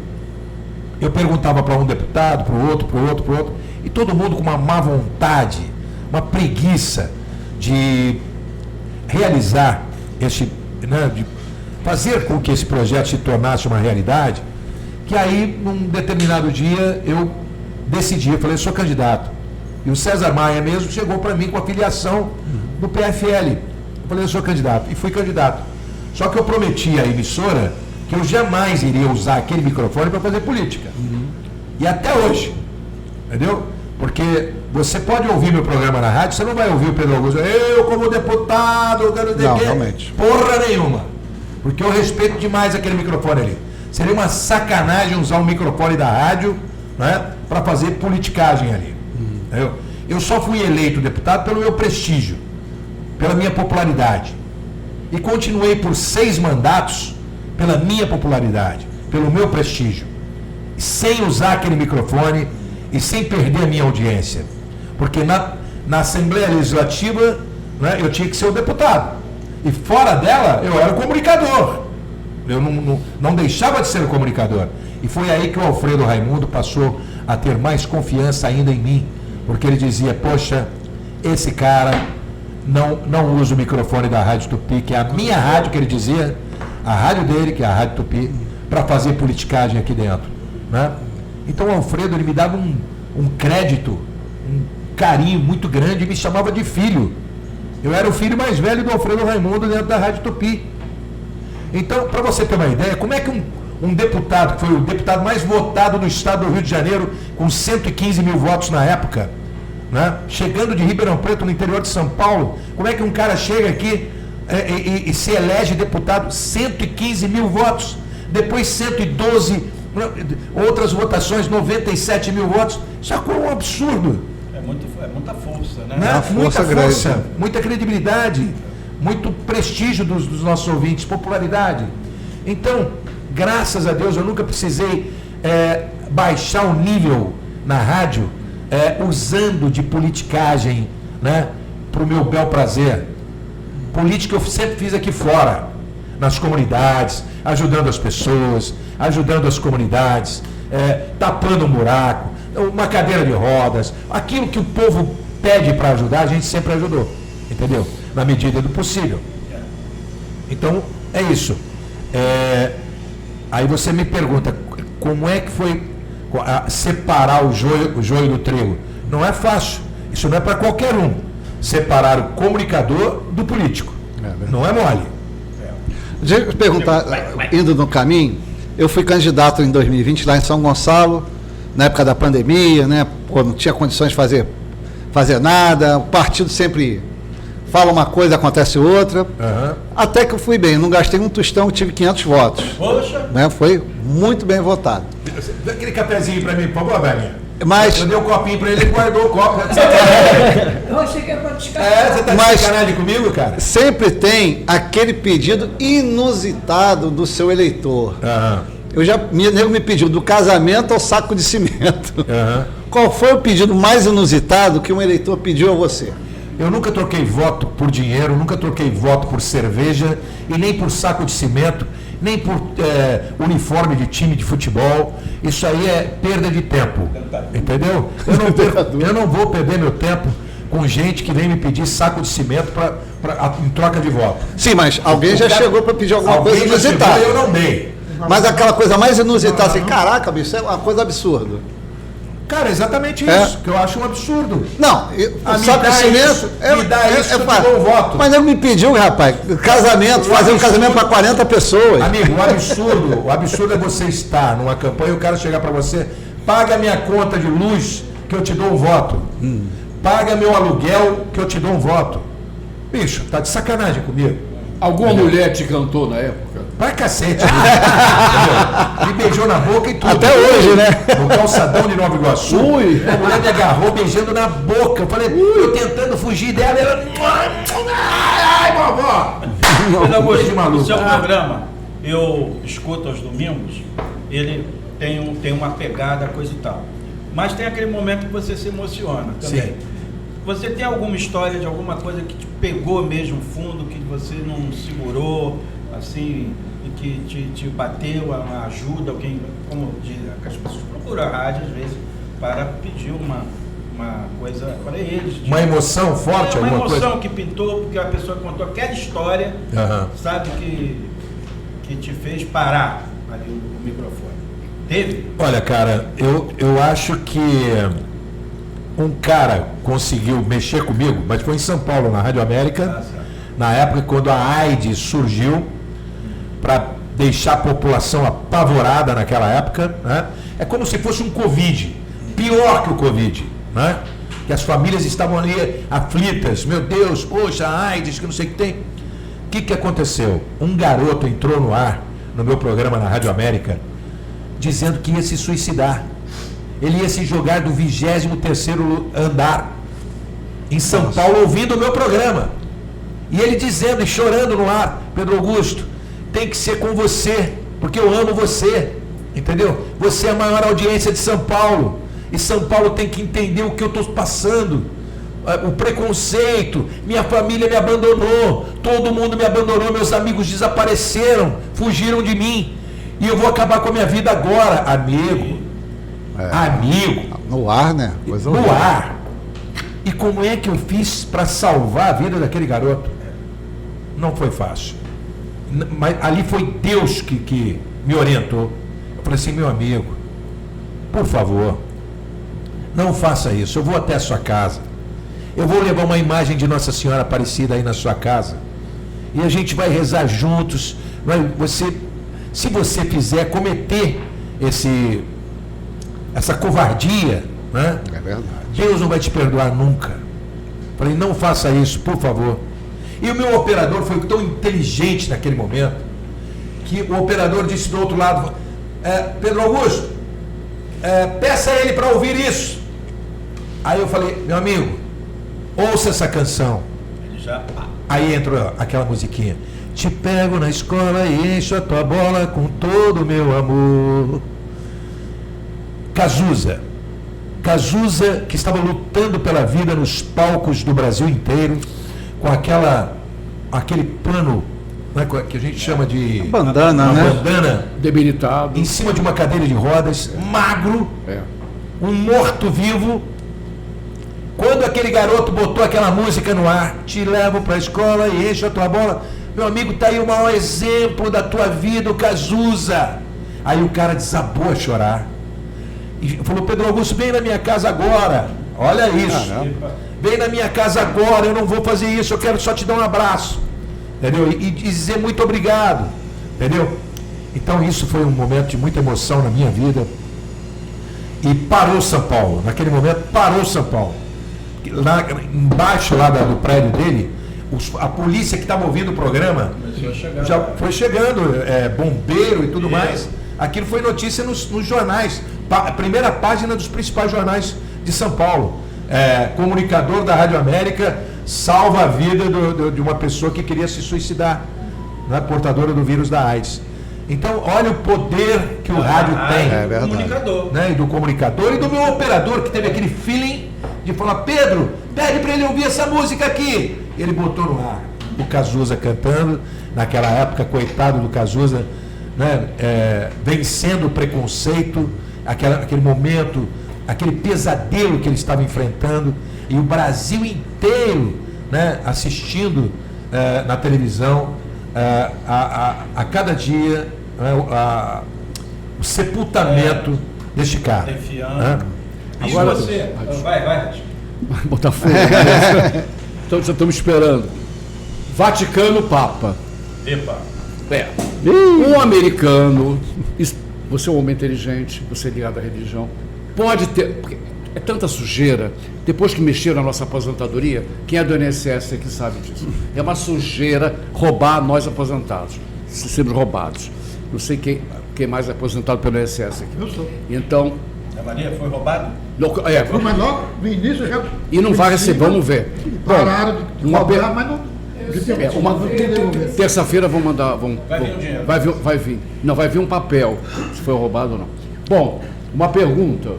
eu perguntava para um deputado, para o outro, e todo mundo com uma má vontade, uma preguiça de realizar né, de fazer com que esse projeto se tornasse uma realidade, que aí, num determinado dia, eu decidi, eu falei: eu sou candidato. E o César Maia mesmo chegou para mim com a filiação do PFL. Eu falei: eu sou candidato. E fui candidato. Só que eu prometi à emissora que eu jamais iria usar aquele microfone para fazer política. E até hoje, entendeu? Porque você pode ouvir meu programa na rádio, você não vai ouvir o Pedro Augusto: eu como deputado, eu quero dizer não, que realmente. Porra nenhuma. Porque eu respeito demais aquele microfone ali. Seria uma sacanagem usar o microfone da rádio, né, para fazer politicagem ali. Entendeu? Eu só fui eleito deputado pelo meu prestígio, pela minha popularidade. E continuei por 6 mandatos pela minha popularidade, pelo meu prestígio, sem usar aquele microfone e sem perder a minha audiência. Porque na Assembleia Legislativa, né, eu tinha que ser o deputado. E fora dela, eu era o comunicador. Eu não deixava de ser o comunicador. E foi aí que o Alfredo Raimundo passou a ter mais confiança ainda em mim. Porque ele dizia: poxa, esse cara não usa o microfone da Rádio Tupi, que é a minha rádio, que ele dizia, a rádio dele, que é a Rádio Tupi, para fazer politicagem aqui dentro, né? Então o Alfredo, ele me dava um crédito, um carinho muito grande, e me chamava de filho. Eu era o filho mais velho do Alfredo Raimundo dentro da Rádio Tupi. Então, para você ter uma ideia, como é que um deputado, que foi o deputado mais votado do estado do Rio de Janeiro, com 115 mil votos na época, né, chegando de Ribeirão Preto, no interior de São Paulo, como é que um cara chega aqui e se elege deputado? 115 mil votos, depois 112, outras votações, 97 mil votos. Isso é um absurdo. É muita força, né? Muita força, muita credibilidade, muito prestígio dos nossos ouvintes, popularidade. Então, graças a Deus, eu nunca precisei baixar o nível na rádio, usando de politicagem, né, para o meu bel prazer. Política eu sempre fiz aqui fora, nas comunidades, ajudando as pessoas, ajudando as comunidades, tapando um buraco, uma cadeira de rodas, aquilo que o povo pede para ajudar, a gente sempre ajudou, entendeu? Na medida do possível. Então, é isso. Aí você me pergunta, como é que foi separar o joio do trigo? Não é fácil, isso não é para qualquer um. Separar o comunicador do político, não é mole. Deixa eu perguntar, indo no caminho, eu fui candidato em 2020 lá em São Gonçalo, na época da pandemia, né? Pô, não tinha condições de fazer nada, o partido sempre fala uma coisa, acontece outra. Até que eu fui bem, não gastei um tostão, tive 500 votos. Poxa! Né? Foi muito bem votado. Dá aquele cafezinho para mim, por favor, velhinha. Mas, eu dei um copinho para ele, guardou o copo. Eu achei que era para descartar. Você tá de sacanagem comigo, cara? sempre tem aquele pedido inusitado do seu eleitor. Nego me pediu do casamento ao saco de cimento. Qual foi o pedido mais inusitado que um eleitor pediu a você? Eu nunca troquei voto por dinheiro, nunca troquei voto por cerveja e nem por saco de cimento, nem por uniforme de time de futebol. Isso aí é perda de tempo, entendeu? Eu não vou perder meu tempo com gente que vem me pedir saco de cimento em troca de voto. Sim, mas alguém já chegou para pedir alguma coisa inusitada. Eu não dei. Mas aquela coisa mais inusitada, assim, caraca, bicho, é uma coisa absurda. Cara, exatamente isso, que eu acho um absurdo. Não, saco de cimento me dá isso que eu te dou um voto. Mas ele me pediu, rapaz, casamento, fazer um casamento para 40 pessoas. Amigo, o absurdo é você estar numa campanha e o cara chegar para você, paga minha conta de luz que eu te dou um voto. Paga meu aluguel que eu te dou um voto. Bicho, tá de sacanagem comigo. Alguma mulher te cantou na época? Pra cacete. Me beijou na boca e tudo. Até hoje, né? No calçadão de Nova Iguaçu. A mulher me agarrou beijando na boca. Eu falei, eu tentando fugir dela. Ela... Ai, vovó! O seu programa, eu escuto aos domingos, ele tem uma pegada, coisa e tal. Mas tem aquele momento que você se emociona também. Sim. Você tem alguma história de alguma coisa que te pegou mesmo fundo, que você não segurou, assim, e que te bateu, uma ajuda, alguém, como diz, as pessoas procuram a rádio às vezes para pedir uma coisa para eles. Uma emoção forte, alguma coisa? Uma emoção que pintou, porque a pessoa contou aquela história, sabe, que te fez parar ali o microfone. Teve? Olha, cara, eu acho que um cara conseguiu mexer comigo, mas foi em São Paulo, na Rádio América, na época quando a AIDS surgiu, para deixar a população apavorada naquela época, né? É como se fosse um Covid, pior que o Covid, né? Que as famílias estavam ali aflitas, meu Deus, poxa, a AIDS, que não sei o que tem. O que aconteceu? Um garoto entrou no ar, no meu programa na Rádio América, dizendo que ia se suicidar. Ele ia se jogar do 23º andar em São Paulo, ouvindo o meu programa. E ele dizendo e chorando no ar, Pedro Augusto, tem que ser com você, porque eu amo você, entendeu? Você é a maior audiência de São Paulo, e São Paulo tem que entender o que eu estou passando, o preconceito, minha família me abandonou, todo mundo me abandonou, meus amigos desapareceram, fugiram de mim, e eu vou acabar com a minha vida agora, amigo. Amigo. No ar, né? Coisa no ar. E como é que eu fiz para salvar a vida daquele garoto? Não foi fácil. Mas ali foi Deus que me orientou. Eu falei assim, meu amigo, por favor, não faça isso. Eu vou até a sua casa. Eu vou levar uma imagem de Nossa Senhora Aparecida aí na sua casa. E a gente vai rezar juntos. Se você fizer cometer essa covardia, né? É verdade. Deus não vai te perdoar nunca. Falei, não faça isso, por favor. E o meu operador foi tão inteligente naquele momento, que o operador disse do outro lado, Pedro Augusto, peça a ele para ouvir isso. Aí eu falei, meu amigo, ouça essa canção. Aí entrou aquela musiquinha. Te pego na escola e encho a tua bola com todo o meu amor. Cazuza, que estava lutando pela vida nos palcos do Brasil inteiro, com aquele pano, né, que a gente chama de bandana, bandana debilitado, em cima de uma cadeira de rodas, magro, um morto-vivo. Quando aquele garoto botou aquela música no ar, te levo para a escola e encho a tua bola, meu amigo, tá aí o maior exemplo da tua vida, o Cazuza. Aí o cara desabou a chorar. E falou, Pedro Augusto, vem na minha casa agora. Olha isso. Vem na minha casa agora, eu não vou fazer isso, eu quero só te dar um abraço. Entendeu? E dizer muito obrigado. Entendeu? Então isso foi um momento de muita emoção na minha vida. E parou São Paulo. Naquele momento parou São Paulo. Lá embaixo lá do prédio dele, a polícia que estava ouvindo o programa já foi chegando, bombeiro e tudo mais. Aquilo foi notícia nos jornais, a primeira página dos principais jornais de São Paulo. Comunicador da Rádio América salva a vida de uma pessoa que queria se suicidar, né, portadora do vírus da AIDS. Então, olha o poder que o rádio tem. É verdade. Comunicador. Né, e do comunicador e do meu operador, que teve aquele feeling de falar, Pedro, pede para ele ouvir essa música aqui. Ele botou no ar o Cazuza cantando, naquela época, coitado do Cazuza, né, vencendo o preconceito, aquele momento, aquele pesadelo que ele estava enfrentando, e o Brasil inteiro, né, assistindo na televisão a cada dia o sepultamento deste cara. E Agora, você? Vai. Botafogo. Então já estamos esperando. Vaticano, Papa. Epa. Um americano, você é um homem inteligente, você é ligado à religião, pode ter, porque é tanta sujeira, depois que mexeram na nossa aposentadoria, quem é do INSS é que sabe disso, é uma sujeira roubar nós aposentados, sermos roubados. Não sei quem mais é aposentado pelo INSS aqui. Eu sou. Então... A Maria foi roubado? Mas logo no início já. E não vai receber, vamos ver. Pararam de cobrar, mas não. Terça-feira vão mandar. Vai vir o dinheiro. Vai vir. Não, vai vir um papel, se foi roubado ou não. Bom, uma pergunta.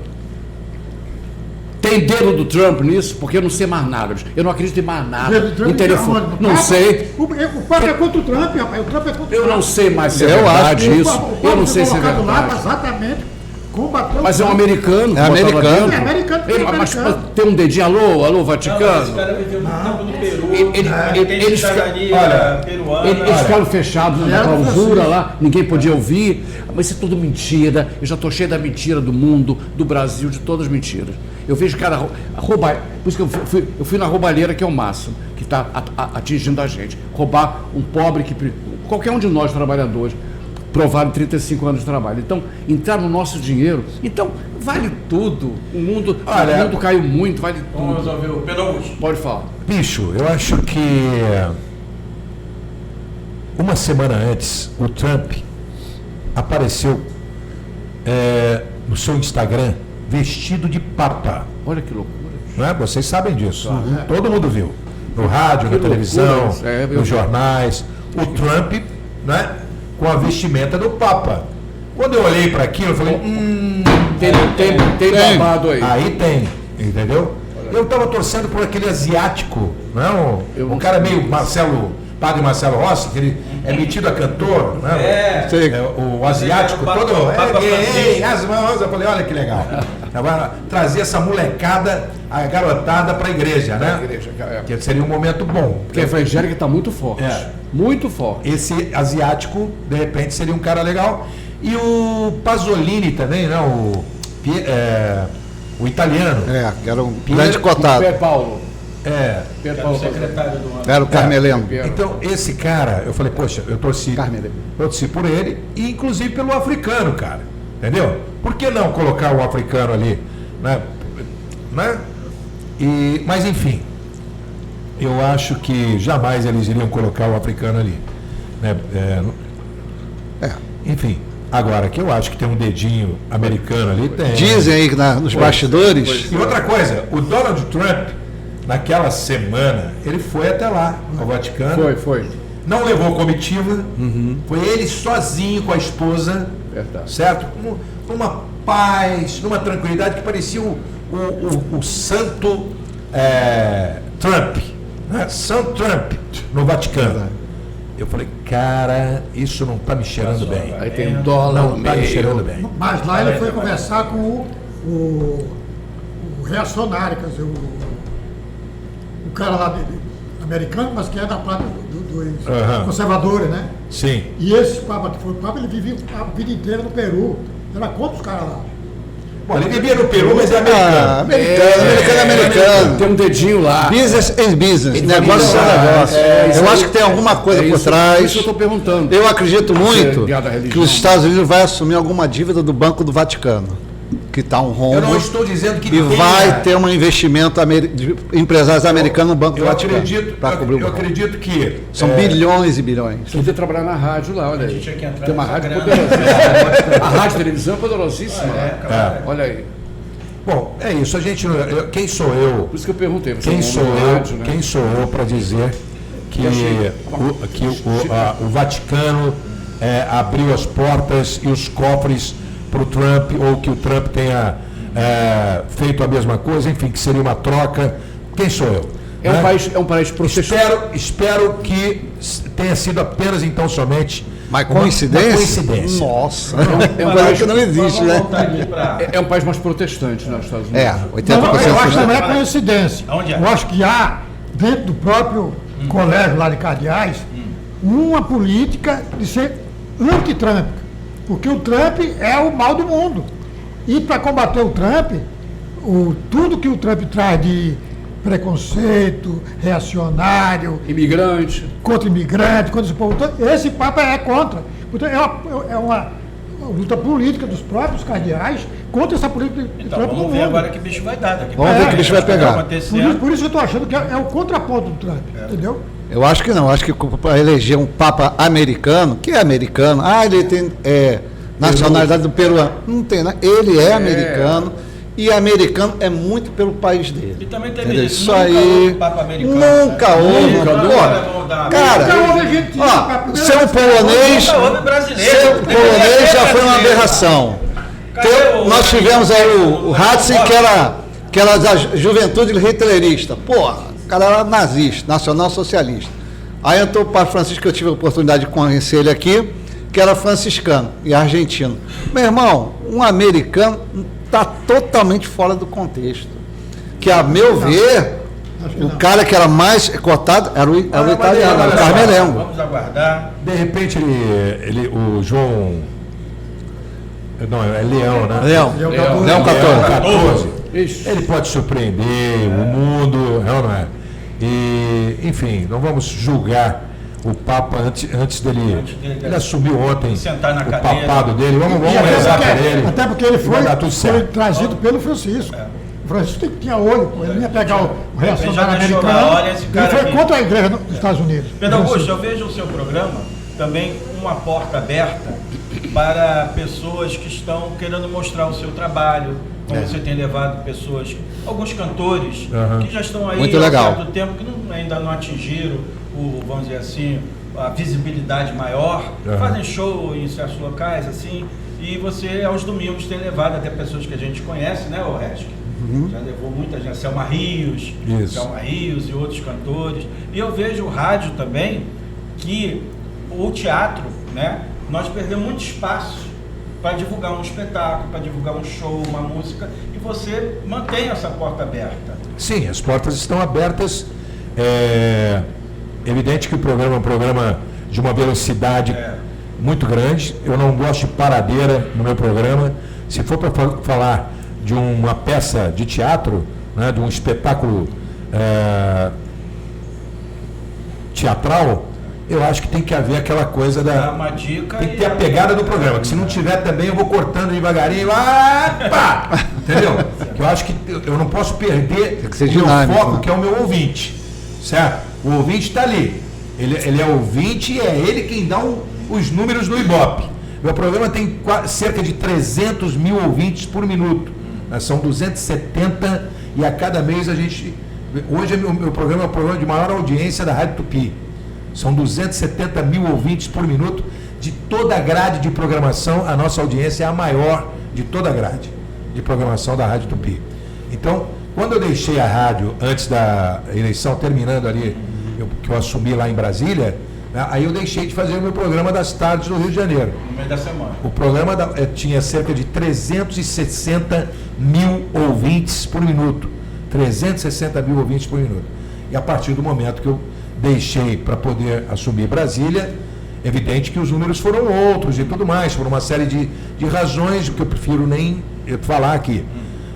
Tem dedo do Trump nisso? Porque eu não sei mais nada. Eu não acredito em mais nada. Em telefone. Não sei. O Papa é contra o Trump, rapaz. O Trump é contra o Trump. Eu não sei mais se é verdade isso. Eu não sei se é verdade. Lá, exatamente. Mas é um americano. É americano. É americano. Mas tem um dedinho, alô, Vaticano. Esse cara viveu muito tempo no Peru. Eles ficaram fechados na clausura lá, ninguém podia ouvir. Mas isso é tudo mentira. Eu já estou cheio da mentira do mundo, do Brasil, de todas as mentiras. Eu vejo cara roubar. Por isso que eu fui na roubalheira, que é o máximo, que está atingindo a gente. Roubar um pobre qualquer um de nós, trabalhadores, provaram 35 anos de trabalho. Então, entrar no nosso dinheiro, então, vale tudo. O mundo caiu muito, vale tudo. Vamos resolver o Pedro. Pode falar. Bicho, eu acho que uma semana antes, o Trump apareceu no seu Instagram vestido de papa. Olha que loucura. Não é? Vocês sabem disso. Todo mundo viu. No rádio, na televisão, nos jornais. O Trump, né, com a vestimenta do Papa. Quando eu olhei para aquilo, eu falei, tem babado aí. Aí tem, entendeu? Eu estava torcendo por aquele asiático, não? Um cara meio Padre Marcelo Rossi, que ele é metido a cantor, né? O asiático todo, as mãos, eu falei, olha que legal. Agora, trazer essa molecada, a garotada para a igreja, né? Que seria um momento bom. Porque a evangélica está muito forte. Muito forte. Esse asiático, de repente, seria um cara legal. E o Pasolini também, né? O italiano. Que era um grande cotado. Pier Paulo. Secretário do Era o Carmeleno. Então, esse cara, eu falei, poxa, eu torci por ele e inclusive pelo africano, cara. Entendeu? Por que não colocar o africano ali? Né? Mas enfim, eu acho que jamais eles iriam colocar o africano ali. Né? Enfim, agora que eu acho que tem um dedinho americano ali, tem. Dizem aí nos bastidores. E outra coisa, o Donald Trump, naquela semana, ele foi até lá, ao Vaticano. Foi. Não levou comitiva, foi ele sozinho com a esposa, certo? Numa paz, numa tranquilidade que parecia o santo Trump, né? São Trump, no Vaticano. Eu falei, cara, isso não está me cheirando bem. Aí tem dólar, não está me cheirando bem. Mas lá ele foi conversar com o reacionário, quer dizer, o cara lá americano, mas que é da parte dos conservadores, né? Sim. E esse Papa que foi o Papa, ele vivia a vida inteira no Peru. Era contra os caras lá. Bom, ele vivia no Peru, mas é americano. Americano. Tem um dedinho lá. Business is business. Negócio é negócio. Eu acho que tem alguma coisa por trás. Isso eu estou perguntando. Eu acredito muito que os Estados Unidos vai assumir alguma dívida do Banco do Vaticano, que está um rombo. Eu não estou dizendo que e vai ter um investimento de empresários americanos no Banco do Vaticano. Eu acredito que... São bilhões e bilhões. Você podia trabalhar na rádio lá, olha aí. Tem uma rádio grana. poderosíssima. A rádio televisão é poderosíssima. Olha aí. Bom, é isso. Quem sou eu? Por isso que eu perguntei. Quem sou eu para dizer que o Vaticano abriu as portas e os cofres para o Trump, ou que o Trump tenha feito a mesma coisa, enfim, que seria uma troca quem sou eu? É um país protestante. Espero que tenha sido apenas então somente Mas coincidência? uma coincidência. Nossa, é um país que não existe, né? É um país mais protestante, né, nos Estados Unidos. É, 80%. Eu acho que não é coincidência. Aonde é? Eu acho que há, dentro do próprio colégio lá de cardeais, uma política de ser anti-Trump. Porque o Trump é o mal do mundo. E para combater o Trump, tudo que o Trump traz de preconceito, reacionário, Imigrante. contra imigrante, contra esse povo todo, esse Papa é contra. Então, é uma luta política dos próprios cardeais contra essa política de Então, Trump no vamos ver mundo. agora que bicho vai dar daqui. Vamos ver que bicho vai pegar. Por isso que eu estou achando que é o contraponto do Trump, entendeu? Eu acho que não, acho que para eleger um Papa americano, que é americano, ele tem nacionalidade do peruano. Não tem, né? Ele é americano e americano é muito pelo país dele. E também teve Entendeu? isso. Isso Nunca aí. houve Papa americano. Nunca houve. Cara, Nunca houve argentino, ser um polonês. Nunca houve brasileiro. Ser um polonês já foi uma aberração. Nós tivemos aí o Ratzinger, que era da juventude hitlerista. Porra, o cara era nazista, nacional-socialista. Aí entrou o Padre Francisco, que eu tive a oportunidade de conhecer ele aqui, que era franciscano e argentino. Meu irmão, um americano está totalmente fora do contexto. Que, a meu ver, o cara que era mais cotado era o italiano, era o Carmelengo. Vamos aguardar. De repente o João. Não, é Leão, né? Leão 14. Isso. Ele pode surpreender o mundo, não é? E, enfim, não vamos julgar o Papa antes dele. Ele assumiu ontem sentar na o cadeira. papado dele. Vamos E rezar por ele. até porque ele Vai dar tudo foi certo. trazido pelo Francisco. O Francisco tinha olho, pô, ele não ia pegar o reacionário Já deixou lá, americano. olha esse Ele cara foi aqui. contra a igreja dos Estados Unidos. Pedro Augusto, eu vejo o seu programa também uma porta aberta para pessoas que estão querendo mostrar o seu trabalho, como você tem levado pessoas, alguns cantores que já estão aí Muito há legal. certo tempo, que ainda não atingiram vamos dizer assim, a visibilidade maior, fazem show em certos locais, assim, e você aos domingos tem levado até pessoas que a gente conhece, né, o Resk? Já levou muita gente, Selma Rios, e outros cantores. E eu vejo o rádio também, que o teatro, né, nós perdemos muito espaço para divulgar um espetáculo, para divulgar um show, uma música, e você mantém essa porta aberta. Sim, as portas estão abertas. É evidente que o programa é um programa de uma velocidade muito grande. Eu não gosto de paradeira no meu programa. Se for para falar de uma peça de teatro, né, de um espetáculo teatral, eu acho que tem que haver aquela coisa Dá uma dica tem que ter a pegada do programa, que se não tiver também eu vou cortando devagarinho, entendeu? Que eu acho que eu não posso perder Tem que ser o meu dinâmico, foco, né? que é o meu ouvinte, certo? O ouvinte está ali, ele é ouvinte e é ele quem dá os números do Ibope. Meu programa tem cerca de 300 mil ouvintes por minuto, são 270 e a cada mês a gente... Hoje meu programa é o programa de maior audiência da Rádio Tupi. São 270 mil ouvintes por minuto. De toda a grade de programação, a nossa audiência é a maior de toda a grade de programação da Rádio Tupi. Então, quando eu deixei a rádio, antes da eleição, terminando ali, que eu assumi lá em Brasília, né, aí eu deixei de fazer o meu programa das tardes do Rio de Janeiro. No meio da semana. O programa tinha cerca de 360 mil ouvintes por minuto. 360 mil ouvintes por minuto. E a partir do momento que eu deixei para poder assumir Brasília, evidente que os números foram outros e tudo mais, por uma série de razões que eu prefiro nem falar aqui.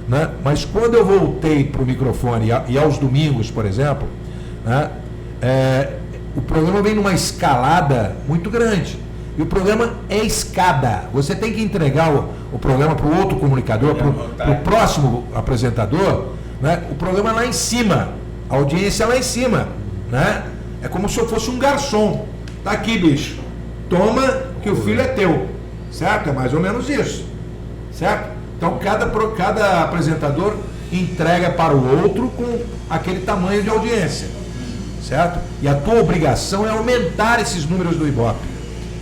Né? Mas quando eu voltei para o microfone e aos domingos, por exemplo, né, o programa vem numa escalada muito grande. E o programa é escada. Você tem que entregar o programa para o outro comunicador, para o próximo apresentador, né? O programa lá em cima, a audiência lá em cima. Né? É como se eu fosse um garçom. Tá aqui, bicho. Toma que o filho é teu. Certo? É mais ou menos isso. Certo? Então cada apresentador entrega para o outro com aquele tamanho de audiência. Certo? E a tua obrigação é aumentar esses números do Ibope.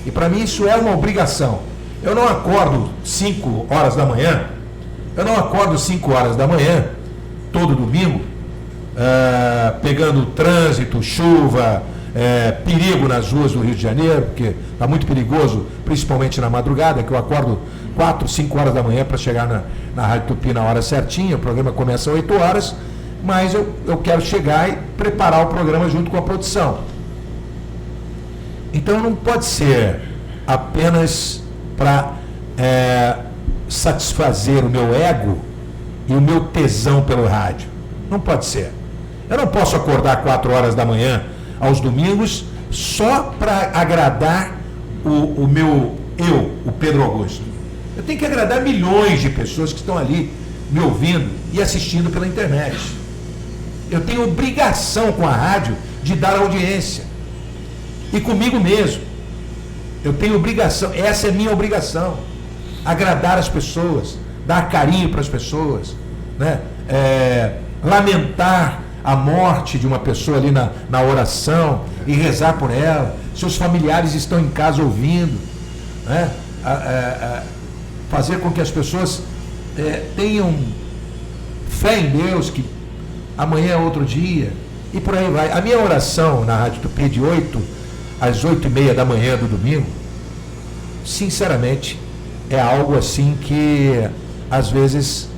E para mim isso é uma obrigação. Eu não acordo 5 horas da manhã. Eu não acordo 5 horas da manhã, todo domingo, pegando trânsito, chuva, perigo nas ruas do Rio de Janeiro, porque está muito perigoso, principalmente na madrugada, que eu acordo 4, 5 horas da manhã para chegar na Rádio Tupi na hora certinha. O programa começa às 8 horas, mas eu quero chegar e preparar o programa junto com a produção. Então não pode ser apenas para satisfazer o meu ego e o meu tesão pelo rádio. Não pode ser. Eu não posso acordar 4 horas da manhã aos domingos só para agradar o meu eu, o Pedro Augusto. Eu tenho que agradar milhões de pessoas que estão ali me ouvindo e assistindo pela internet. Eu tenho obrigação com a rádio de dar audiência. E comigo mesmo. Eu tenho obrigação, essa é minha obrigação. Agradar as pessoas, dar carinho para as pessoas, né? Lamentar a morte de uma pessoa ali na oração e rezar por ela. Seus familiares estão em casa ouvindo, né? Fazer com que as pessoas tenham fé em Deus, que amanhã é outro dia, e por aí vai. A minha oração na Rádio Tupi de 8 às 8h30 da manhã do domingo, sinceramente, é algo assim que, às vezes,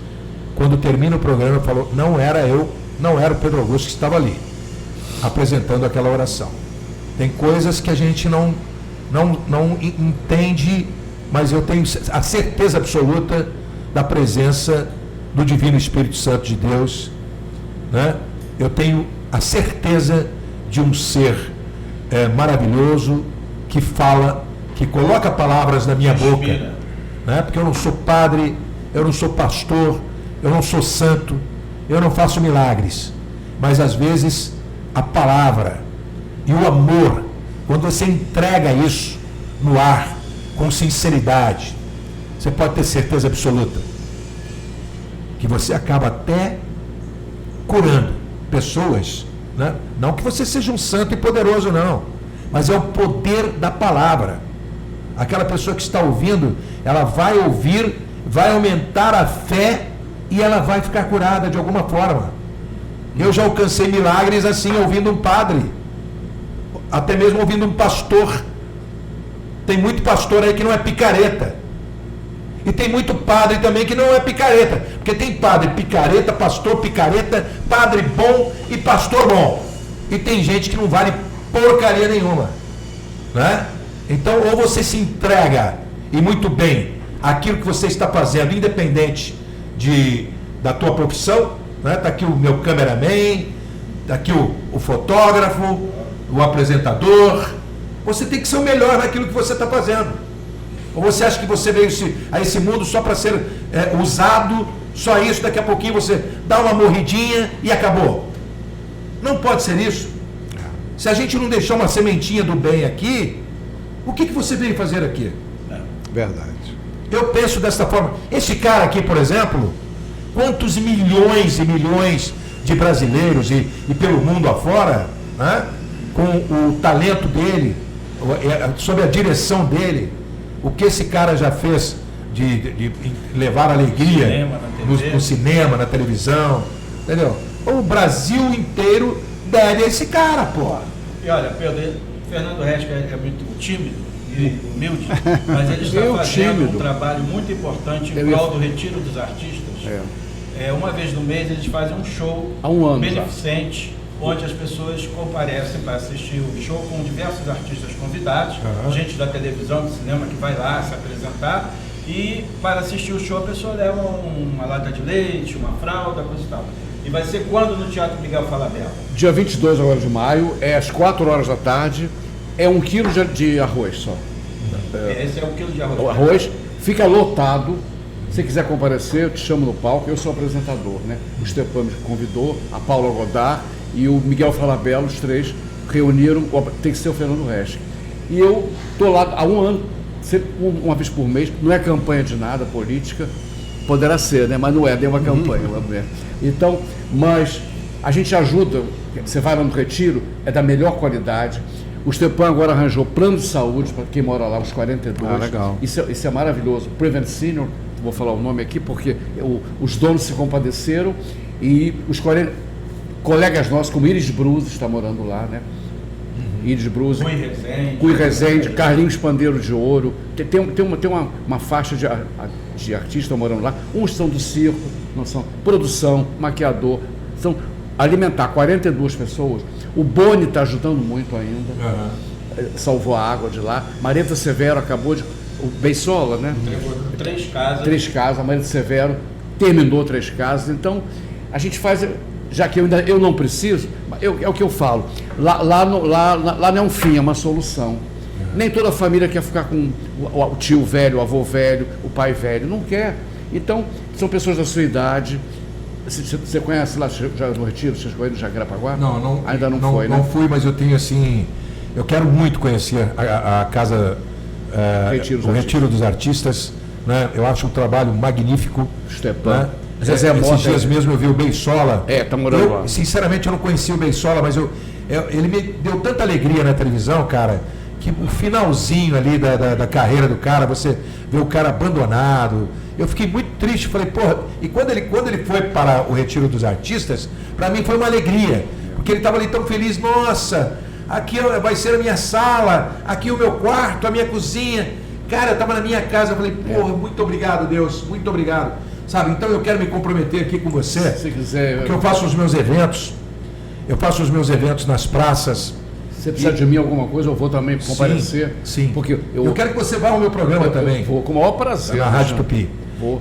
quando termina o programa, eu falo, não era o Pedro Augusto que estava ali, apresentando aquela oração. Tem coisas que a gente não entende, mas eu tenho a certeza absoluta da presença do Divino Espírito Santo de Deus, né? Eu tenho a certeza de um ser maravilhoso que fala, que coloca palavras na minha boca, né? Porque eu não sou padre, eu não sou pastor, eu não sou santo, eu não faço milagres, mas às vezes a palavra e o amor, quando você entrega isso no ar com sinceridade, você pode ter certeza absoluta que você acaba até curando pessoas, né? Não que você seja um santo e poderoso, não, mas é o poder da palavra. Aquela pessoa que está ouvindo, ela vai ouvir, vai aumentar a fé e ela vai ficar curada de alguma forma. Eu já alcancei milagres assim, ouvindo um padre, até mesmo ouvindo um pastor. Tem muito pastor aí que não é picareta, e tem muito padre também que não é picareta, porque tem padre picareta, pastor picareta, padre bom e pastor bom, e tem gente que não vale porcaria nenhuma, né? Então, ou você se entrega, e muito bem, aquilo que você está fazendo, independente da tua profissão, né? Está aqui o meu cameraman, está aqui o fotógrafo, o apresentador. Você tem que ser o melhor naquilo que você está fazendo. Ou você acha que você veio a esse mundo só para ser usado, só isso, daqui a pouquinho você dá uma morridinha e acabou? Não pode ser isso. Se a gente não deixar uma sementinha do bem aqui, o que você veio fazer aqui? Verdade. Eu penso dessa forma. Esse cara aqui, por exemplo, quantos milhões e milhões de brasileiros e pelo mundo afora, né, com o talento dele, sob a direção dele, o que esse cara já fez de levar alegria no cinema, na televisão, entendeu? O Brasil inteiro deve a esse cara, pô. E olha, Pedro, Fernando Resca é muito tímido e humilde, mas ele está fazendo um trabalho muito importante em prol do retiro dos artistas. Uma vez no mês eles fazem um show beneficente, onde as pessoas comparecem para assistir o show com diversos artistas convidados, gente da televisão, do cinema que vai lá se apresentar, e para assistir o show a pessoa leva uma lata de leite, uma fralda, coisa e tal. E vai ser quando no Teatro Miguel Falabella? Dia 22 agora de maio, às 4 horas da tarde, é 1 quilo de arroz só. Esse é 1 quilo de arroz. O arroz fica lotado. Se quiser comparecer, eu te chamo no palco, eu sou apresentador, né? O Stepan me convidou, a Paula Godard e o Miguel Falabella, os três reuniram, tem que ser o Fernando Resca. E eu estou lá há 1 ano, sempre uma vez por mês, não é campanha de nada política, poderá ser, né? Mas não é, nem uma campanha. Então, mas a gente ajuda, você vai lá no retiro, é da melhor qualidade. O Stepan agora arranjou plano de saúde para quem mora lá, os 42. Legal. Isso é maravilhoso. Prevent Senior, vou falar o nome aqui, porque os donos se compadeceram e os 40 colegas nossos, como Iris Bruce, está morando lá, né? Iris Bruce, Rui Rezende, Carlinhos Pandeiro de Ouro. Tem uma faixa de artistas morando lá. Uns são do circo, não são produção, maquiador, são alimentar 42 pessoas. O Boni está ajudando muito ainda, salvou a água de lá. Mareta Severo acabou de... O Beisola, né? 3 casas, a Mareta Severo terminou 3 casas. Então, a gente faz... Já que eu não preciso, é o que eu falo. Lá não é um fim, é uma solução. Nem toda família quer ficar com o tio velho, o avô velho, o pai velho. Não quer. Então, são pessoas da sua idade. Você conhece lá já no Retiro? Vocês conhecem no Jacarepaguá? Não. Ainda não foi, né? Não fui, mas eu tenho assim... Eu quero muito conhecer a casa... o Retiro dos Artistas. Né? Eu acho um trabalho magnífico. Stepan. Né? Zezé Mota, esses dias mesmo eu vi o Beisola. Tá morando lá. Sinceramente, eu não conhecia o Beisola, mas ele me deu tanta alegria na televisão, cara, que o finalzinho ali da carreira do cara, você vê o cara abandonado. Eu fiquei muito triste, falei, porra, e quando ele foi para o Retiro dos Artistas, para mim foi uma alegria, porque ele estava ali tão feliz, nossa, aqui vai ser a minha sala, aqui o meu quarto, a minha cozinha. Cara, eu estava na minha casa, eu falei, porra, muito obrigado, Deus, muito obrigado. Sabe, então eu quero me comprometer aqui com você, se quiser, porque eu faço os meus eventos nas praças. Se você precisar de mim alguma coisa, eu vou também comparecer. Sim. Porque eu quero que você vá ao meu programa também. Vou com o maior prazer. Na Rádio Tupi.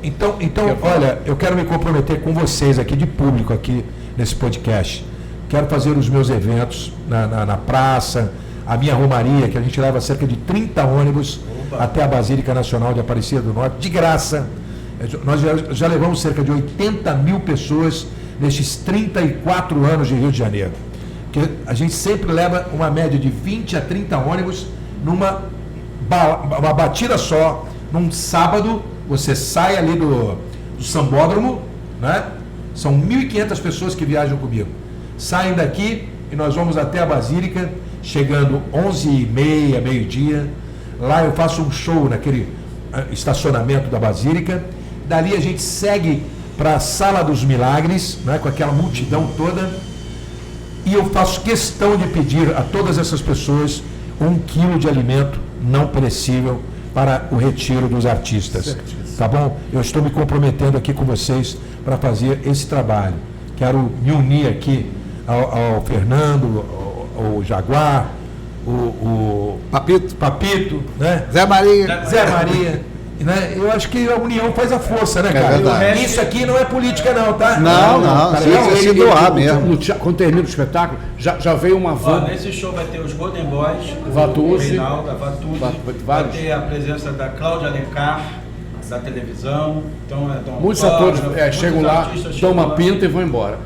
Então olha, eu quero me comprometer com vocês aqui, de público, aqui nesse podcast. Quero fazer os meus eventos na praça, a minha romaria, que a gente leva cerca de 30 ônibus até a Basílica Nacional de Aparecida do Norte, de graça. Nós já levamos cerca de 80 mil pessoas nestes 34 anos de Rio de Janeiro. Que a gente sempre leva uma média de 20 a 30 ônibus numa batida só, num sábado. Você sai ali do Sambódromo, né? São 1.500 pessoas que viajam comigo. Saem daqui e nós vamos até a Basílica, chegando 11h30, meio-dia. Lá eu faço um show naquele estacionamento da Basílica. Dali a gente segue para a Sala dos Milagres, né, com aquela multidão toda, e eu faço questão de pedir a todas essas pessoas 1 quilo de alimento não perecível para o Retiro dos Artistas. Tá bom? Eu estou me comprometendo aqui com vocês para fazer esse trabalho. Quero me unir aqui ao Fernando, ao Jaguar, o Papito, né? Zé Maria. Né? Eu acho que a união faz a força, né, cara? Verdade. Isso aqui não é política, não, tá? Não. Se doar mesmo. Quando termina o espetáculo, já veio uma van. Nesse show vai ter os Golden Boys, Vatucci, Reinaldo, vai ter a presença da Cláudia Alencar, da televisão. Então, muitos atores chegam lá, dão uma pinta e vão embora.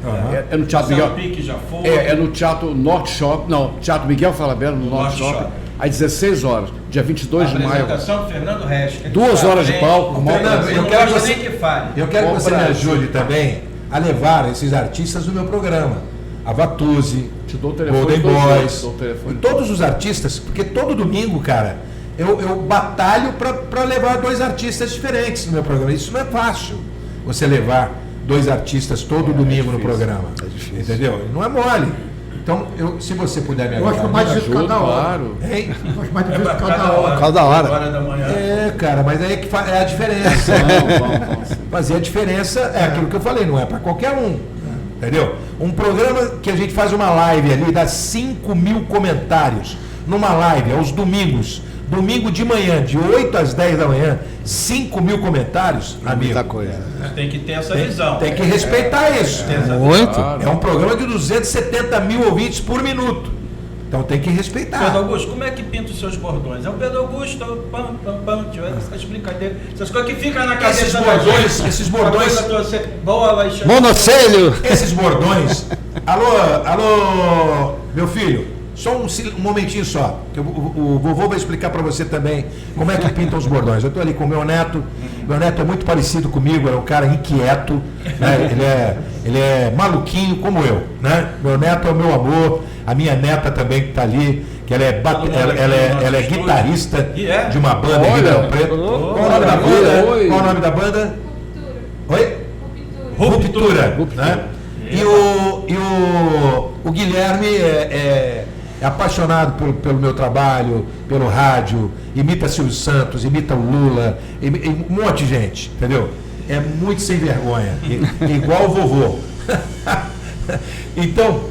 É no Teatro Miguel. Já foi. É no Teatro Norte Shopping, não, Teatro Miguel Falabella, no Norte Shopping, às 16 horas, dia 22 de maio. Apresentação Fernando Resch. 2 horas de palco. Fernando, eu quero que você me prazer. ajude também a levar esses artistas do meu programa. A Vatucci, Te dou o telefone, Golden Boys, telefone. e todos os artistas, porque todo domingo, cara, eu batalho para levar 2 artistas diferentes no meu programa. Isso não é fácil, você levar 2 artistas todo domingo no programa. É difícil. Entendeu? Não é mole. Então, se você puder me Eu acho que é mais difícil cada hora. Claro. Hein? Eu acho mais difícil cada hora. Cada hora. Da manhã. Cara, mas aí é que é a diferença. Vamos. Fazer a diferença é aquilo que eu falei, não é para qualquer um. Entendeu? Um programa que a gente faz uma live ali, dá 5.000 comentários numa live, aos domingos. Domingo de manhã, de 8 às 10 da manhã, 5.000 comentários, amigo. Muita coisa. Tem que ter essa visão. Tem que respeitar isso. Muito. É um programa de 270 mil ouvintes por minuto. Então tem que respeitar. Pedro Augusto, como é que pinta os seus bordões? É o Pedro Augusto, pam, essas brincadeiras, essas coisas que ficam na cabeça Esses bordões, boa, vai chamar. Monocelho. esses bordões. Alô, meu filho. Só um momentinho só, que o vovô vai explicar para você também como é que pintam os bordões. Eu estou ali com o meu neto é muito parecido comigo, é um cara inquieto, né? ele é maluquinho como eu, né? Meu neto é o meu amor, a minha neta também que está ali, que ela é guitarrista de uma banda em Ribeirão Preto. Qual o nome da banda? Qual o nome da banda? Oi? Ruptura. Né? E o Guilherme é apaixonado pelo meu trabalho, pelo rádio, imita Silvio Santos, imita o Lula, um monte de gente, entendeu? É muito sem vergonha, igual o vovô. Então,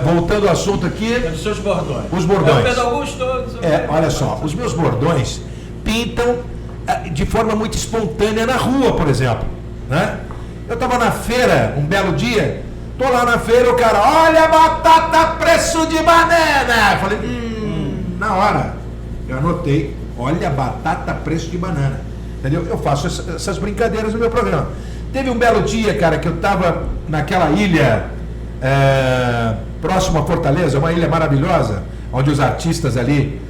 voltando ao assunto aqui... Os seus bordões. Os bordões. Pedro Augusto... Olha só, os meus bordões pintam de forma muito espontânea na rua, por exemplo, né? Eu estava na feira, um belo dia, tô lá na feira, o cara, olha a batata preço de banana. Eu falei, na hora, eu anotei, olha a batata preço de banana. Entendeu? Eu faço essas brincadeiras no meu programa. Teve um belo dia, cara, que eu estava naquela ilha próximo a Fortaleza, uma ilha maravilhosa, onde os artistas ali,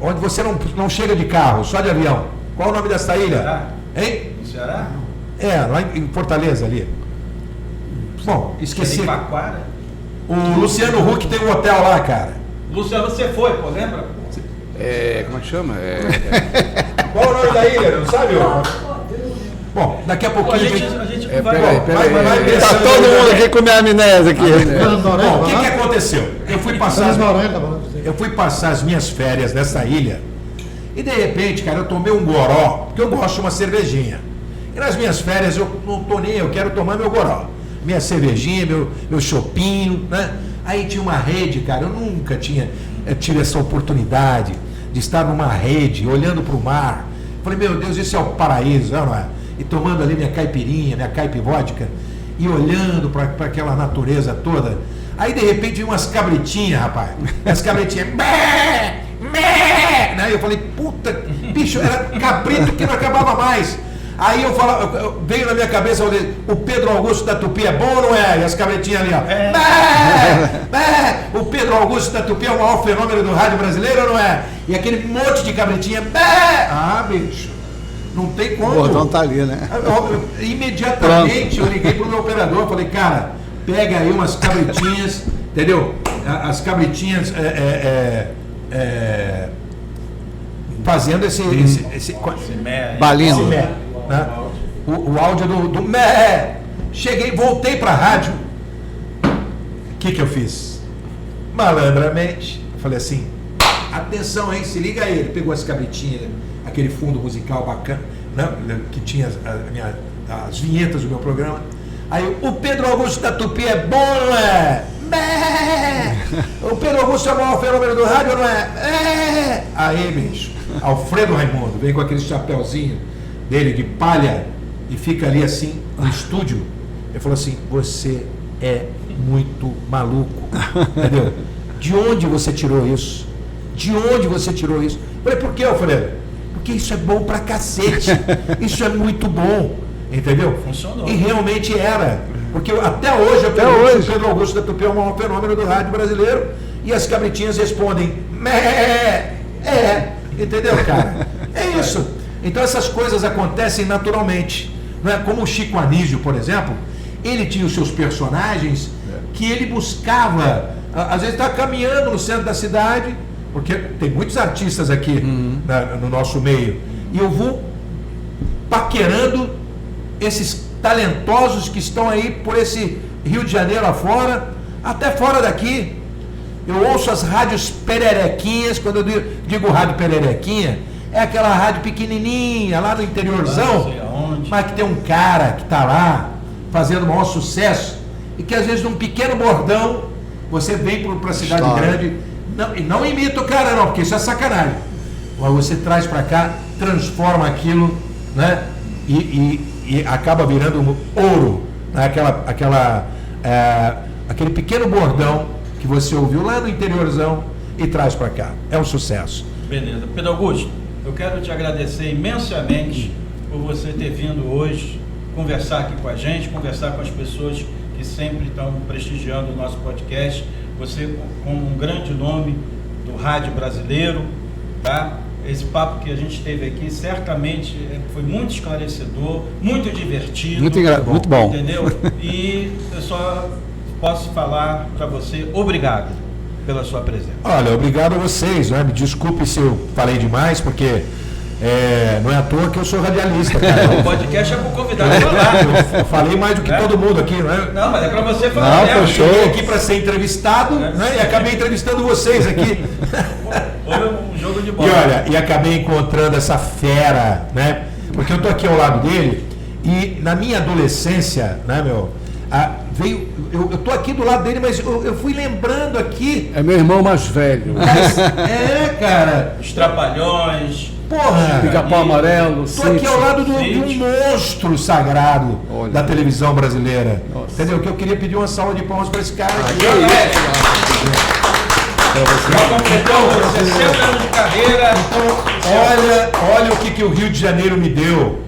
onde você não chega de carro, só de avião. Qual o nome dessa ilha? Ceará? Hein? No Ceará? Lá em Fortaleza ali. Bom, esqueci. Paquara? O Luciano Huck tem um hotel lá, cara. Luciano, você foi, pô, lembra? Como é que chama? Qual o nome da ilha? Não sabe? Bom, daqui a pouquinho... A gente vai... Peraí. Tá todo mundo aqui com minha amnésia aqui. Bom, o que aconteceu? Eu fui passar as minhas férias nessa ilha e de repente, cara, eu tomei um goró, porque eu gosto de uma cervejinha. E nas minhas férias eu não tô nem, eu quero tomar meu goró. Minha cervejinha, meu chopinho, né? Aí tinha uma rede, cara, eu nunca tive essa oportunidade de estar numa rede, olhando para o mar. Falei, meu Deus, isso é o paraíso, não é? E tomando ali minha caipirinha, minha caipivódica, e olhando para aquela natureza toda. Aí, de repente, vi umas cabritinhas, rapaz. As cabritinhas, né? Eu falei, puta, bicho, era cabrito que não acabava mais. Aí eu falava, veio na minha cabeça, eu falei, o Pedro Augusto da Tupi é bom ou não é? E as cabritinhas ali, ó. O Pedro Augusto da Tupi é o maior fenômeno do rádio brasileiro ou não é? E aquele monte de cabritinha, bicho. Não tem como. O bordão tá ali, né? Imediatamente eu liguei pro meu operador, falei, cara, pega aí umas cabritinhas, entendeu? As cabritinhas fazendo esse balindo. né? O áudio do mé. Cheguei, voltei pra rádio. O que eu fiz? Malandramente, eu falei assim, atenção, hein, se liga aí. Ele pegou as cabritinhas, aquele fundo musical bacana, né, que tinha as vinhetas do meu programa. Aí, o Pedro Augusto da Tupi é bom, não é? O Pedro Augusto é o maior fenômeno do rádio, não é? Aí, bicho, Alfredo Raimundo vem com aquele chapéuzinho dele de palha e fica ali assim no estúdio. Ele falou assim, você é muito maluco, entendeu? De onde você tirou isso? De onde você tirou isso? Eu falei, por que, Alfredo? Porque isso é bom pra cacete. Isso é muito bom. Entendeu? Funcionou. E realmente era. Porque até hoje eu pergunto se o Pedro Augusto da Tupi é o maior fenômeno do rádio brasileiro e as cabritinhas respondem entendeu, cara? É isso. Então essas coisas acontecem naturalmente. Não é? Como o Chico Anísio, por exemplo, ele tinha os seus personagens que ele buscava. Às vezes estava caminhando no centro da cidade, porque tem muitos artistas aqui no nosso meio, e eu vou paquerando esses talentosos que estão aí por esse Rio de Janeiro afora, até fora daqui. Eu ouço as rádios pererequinhas. Quando eu digo rádio pererequinha, é aquela rádio pequenininha, lá no interiorzão, mas que tem um cara que está lá, fazendo o maior sucesso, e que às vezes num pequeno bordão, você vem para a cidade grande, e não imita o cara não, porque isso é sacanagem. Mas você traz para cá, transforma aquilo, né? E acaba virando ouro, né? Aquele pequeno bordão que você ouviu lá no interiorzão e traz para cá. É um sucesso. Beleza. Pedro Augusto, eu quero te agradecer imensamente por você ter vindo hoje conversar aqui com a gente, conversar com as pessoas que sempre estão prestigiando o nosso podcast. Você, como um grande nome do rádio brasileiro, tá? Esse papo que a gente teve aqui certamente foi muito esclarecedor, muito divertido. Muito bom. Entendeu? E eu só posso falar para você, obrigado pela sua presença. Olha, obrigado a vocês, né? Me desculpe se eu falei demais, porque Não é à toa que eu sou radialista, cara. O podcast é pro convidado falar. Eu falei mais do que todo mundo aqui, não é? Não, mas é pra você falar. Não, Eu fechou. cheguei aqui para ser entrevistado, né? E acabei entrevistando vocês aqui. Foi um jogo de E bola. olha, e acabei encontrando essa fera, né? Porque eu tô aqui ao lado dele e na minha adolescência, né, meu? Eu tô aqui do lado dele, mas eu fui lembrando aqui. É meu irmão mais velho. Cara. Os Trapalhões. Porra. Pica-pau amarelo, Tô aqui ao lado de um monstro sagrado Olha. da televisão brasileira. Nossa. Entendeu? Que eu queria pedir uma salva de palmas para esse cara aqui. Já completou 60 anos de carreira. Olha o que o Rio de Janeiro me deu,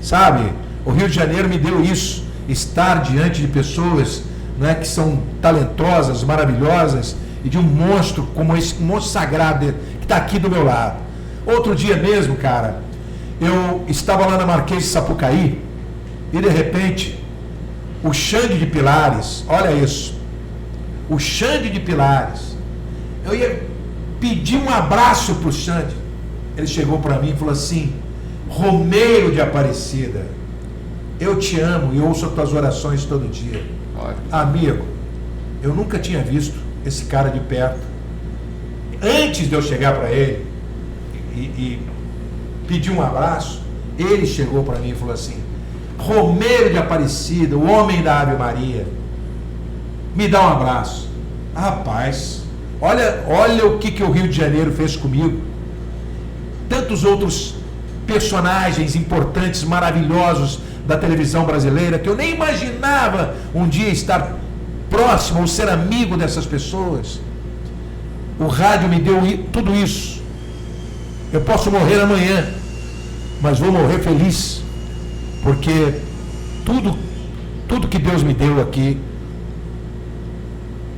sabe? O Rio de Janeiro me deu isso, estar diante de pessoas, né, que são talentosas, maravilhosas, e de um monstro como esse, um monstro sagrado que está aqui do meu lado. Outro dia mesmo, cara, eu estava lá na Marquês de Sapucaí e de repente o Xande de Pilares, olha isso, o Xande de Pilares, eu ia pedir um abraço para o Xande. Ele chegou para mim e falou assim: Romeiro de Aparecida, eu te amo e ouço as tuas orações todo dia. Olha. Amigo, eu nunca tinha visto esse cara de perto. Antes de eu chegar para ele e pedir um abraço, ele chegou para mim e falou assim: Romeiro de Aparecida, o homem da Ave Maria, me dá um abraço. Rapaz, olha o que o Rio de Janeiro fez comigo. Tantos outros personagens importantes, maravilhosos da televisão brasileira, que eu nem imaginava um dia estar próximo ou ser amigo dessas pessoas. O rádio me deu tudo isso. Eu posso morrer amanhã, mas vou morrer feliz, porque tudo que Deus me deu aqui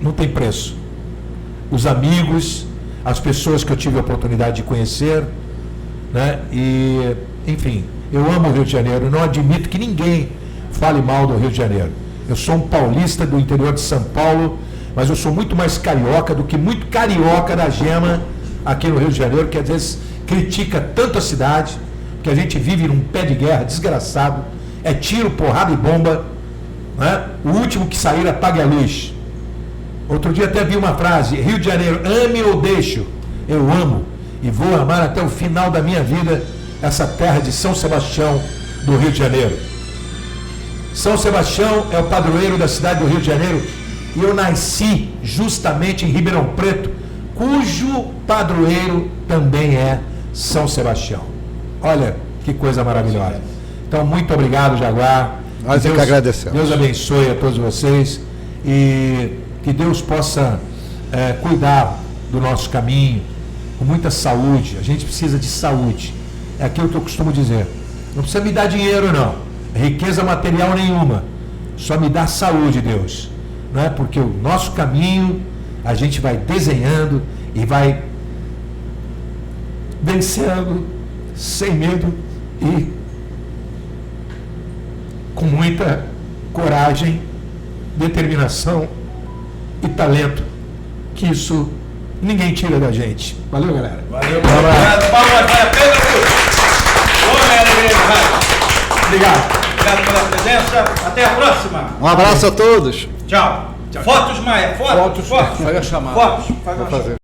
não tem preço. Os amigos, as pessoas que eu tive a oportunidade de conhecer, né? E, enfim, eu amo o Rio de Janeiro, eu não admito que ninguém fale mal do Rio de Janeiro. Eu sou um paulista do interior de São Paulo, mas eu sou muito mais carioca do que muito carioca da gema aqui no Rio de Janeiro, que às vezes critica tanto a cidade, que a gente vive num pé de guerra desgraçado, é tiro, porrada e bomba, né? O último que sair apague a luz. Outro dia até vi uma frase: Rio de Janeiro, ame ou deixo. Eu amo e vou amar até o final da minha vida essa terra de São Sebastião do Rio de Janeiro. São Sebastião é o padroeiro da cidade do Rio de Janeiro e eu nasci justamente em Ribeirão Preto, cujo padroeiro também é São Sebastião. Olha que coisa maravilhosa. Então, muito obrigado, Jaguar. Nós é que agradecemos. Deus abençoe a todos vocês e que Deus possa cuidar do nosso caminho com muita saúde. A gente precisa de saúde. É aquilo que eu costumo dizer. Não precisa me dar dinheiro, não. Riqueza material nenhuma. Só me dá saúde, Deus. Não é? Porque o nosso caminho a gente vai desenhando e vai vencendo sem medo e com muita coragem, determinação e talento, que isso ninguém tira da gente. Valeu, galera. Valeu, obrigado. Palmas para Pedro Cruz. Homem alegria de rádio. Obrigado. Obrigado pela presença. Até a próxima. Um abraço a todos. Tchau. Fotos, Maia. Fotos. Faz a chamada. Fotos. Faz uma Vou fazer.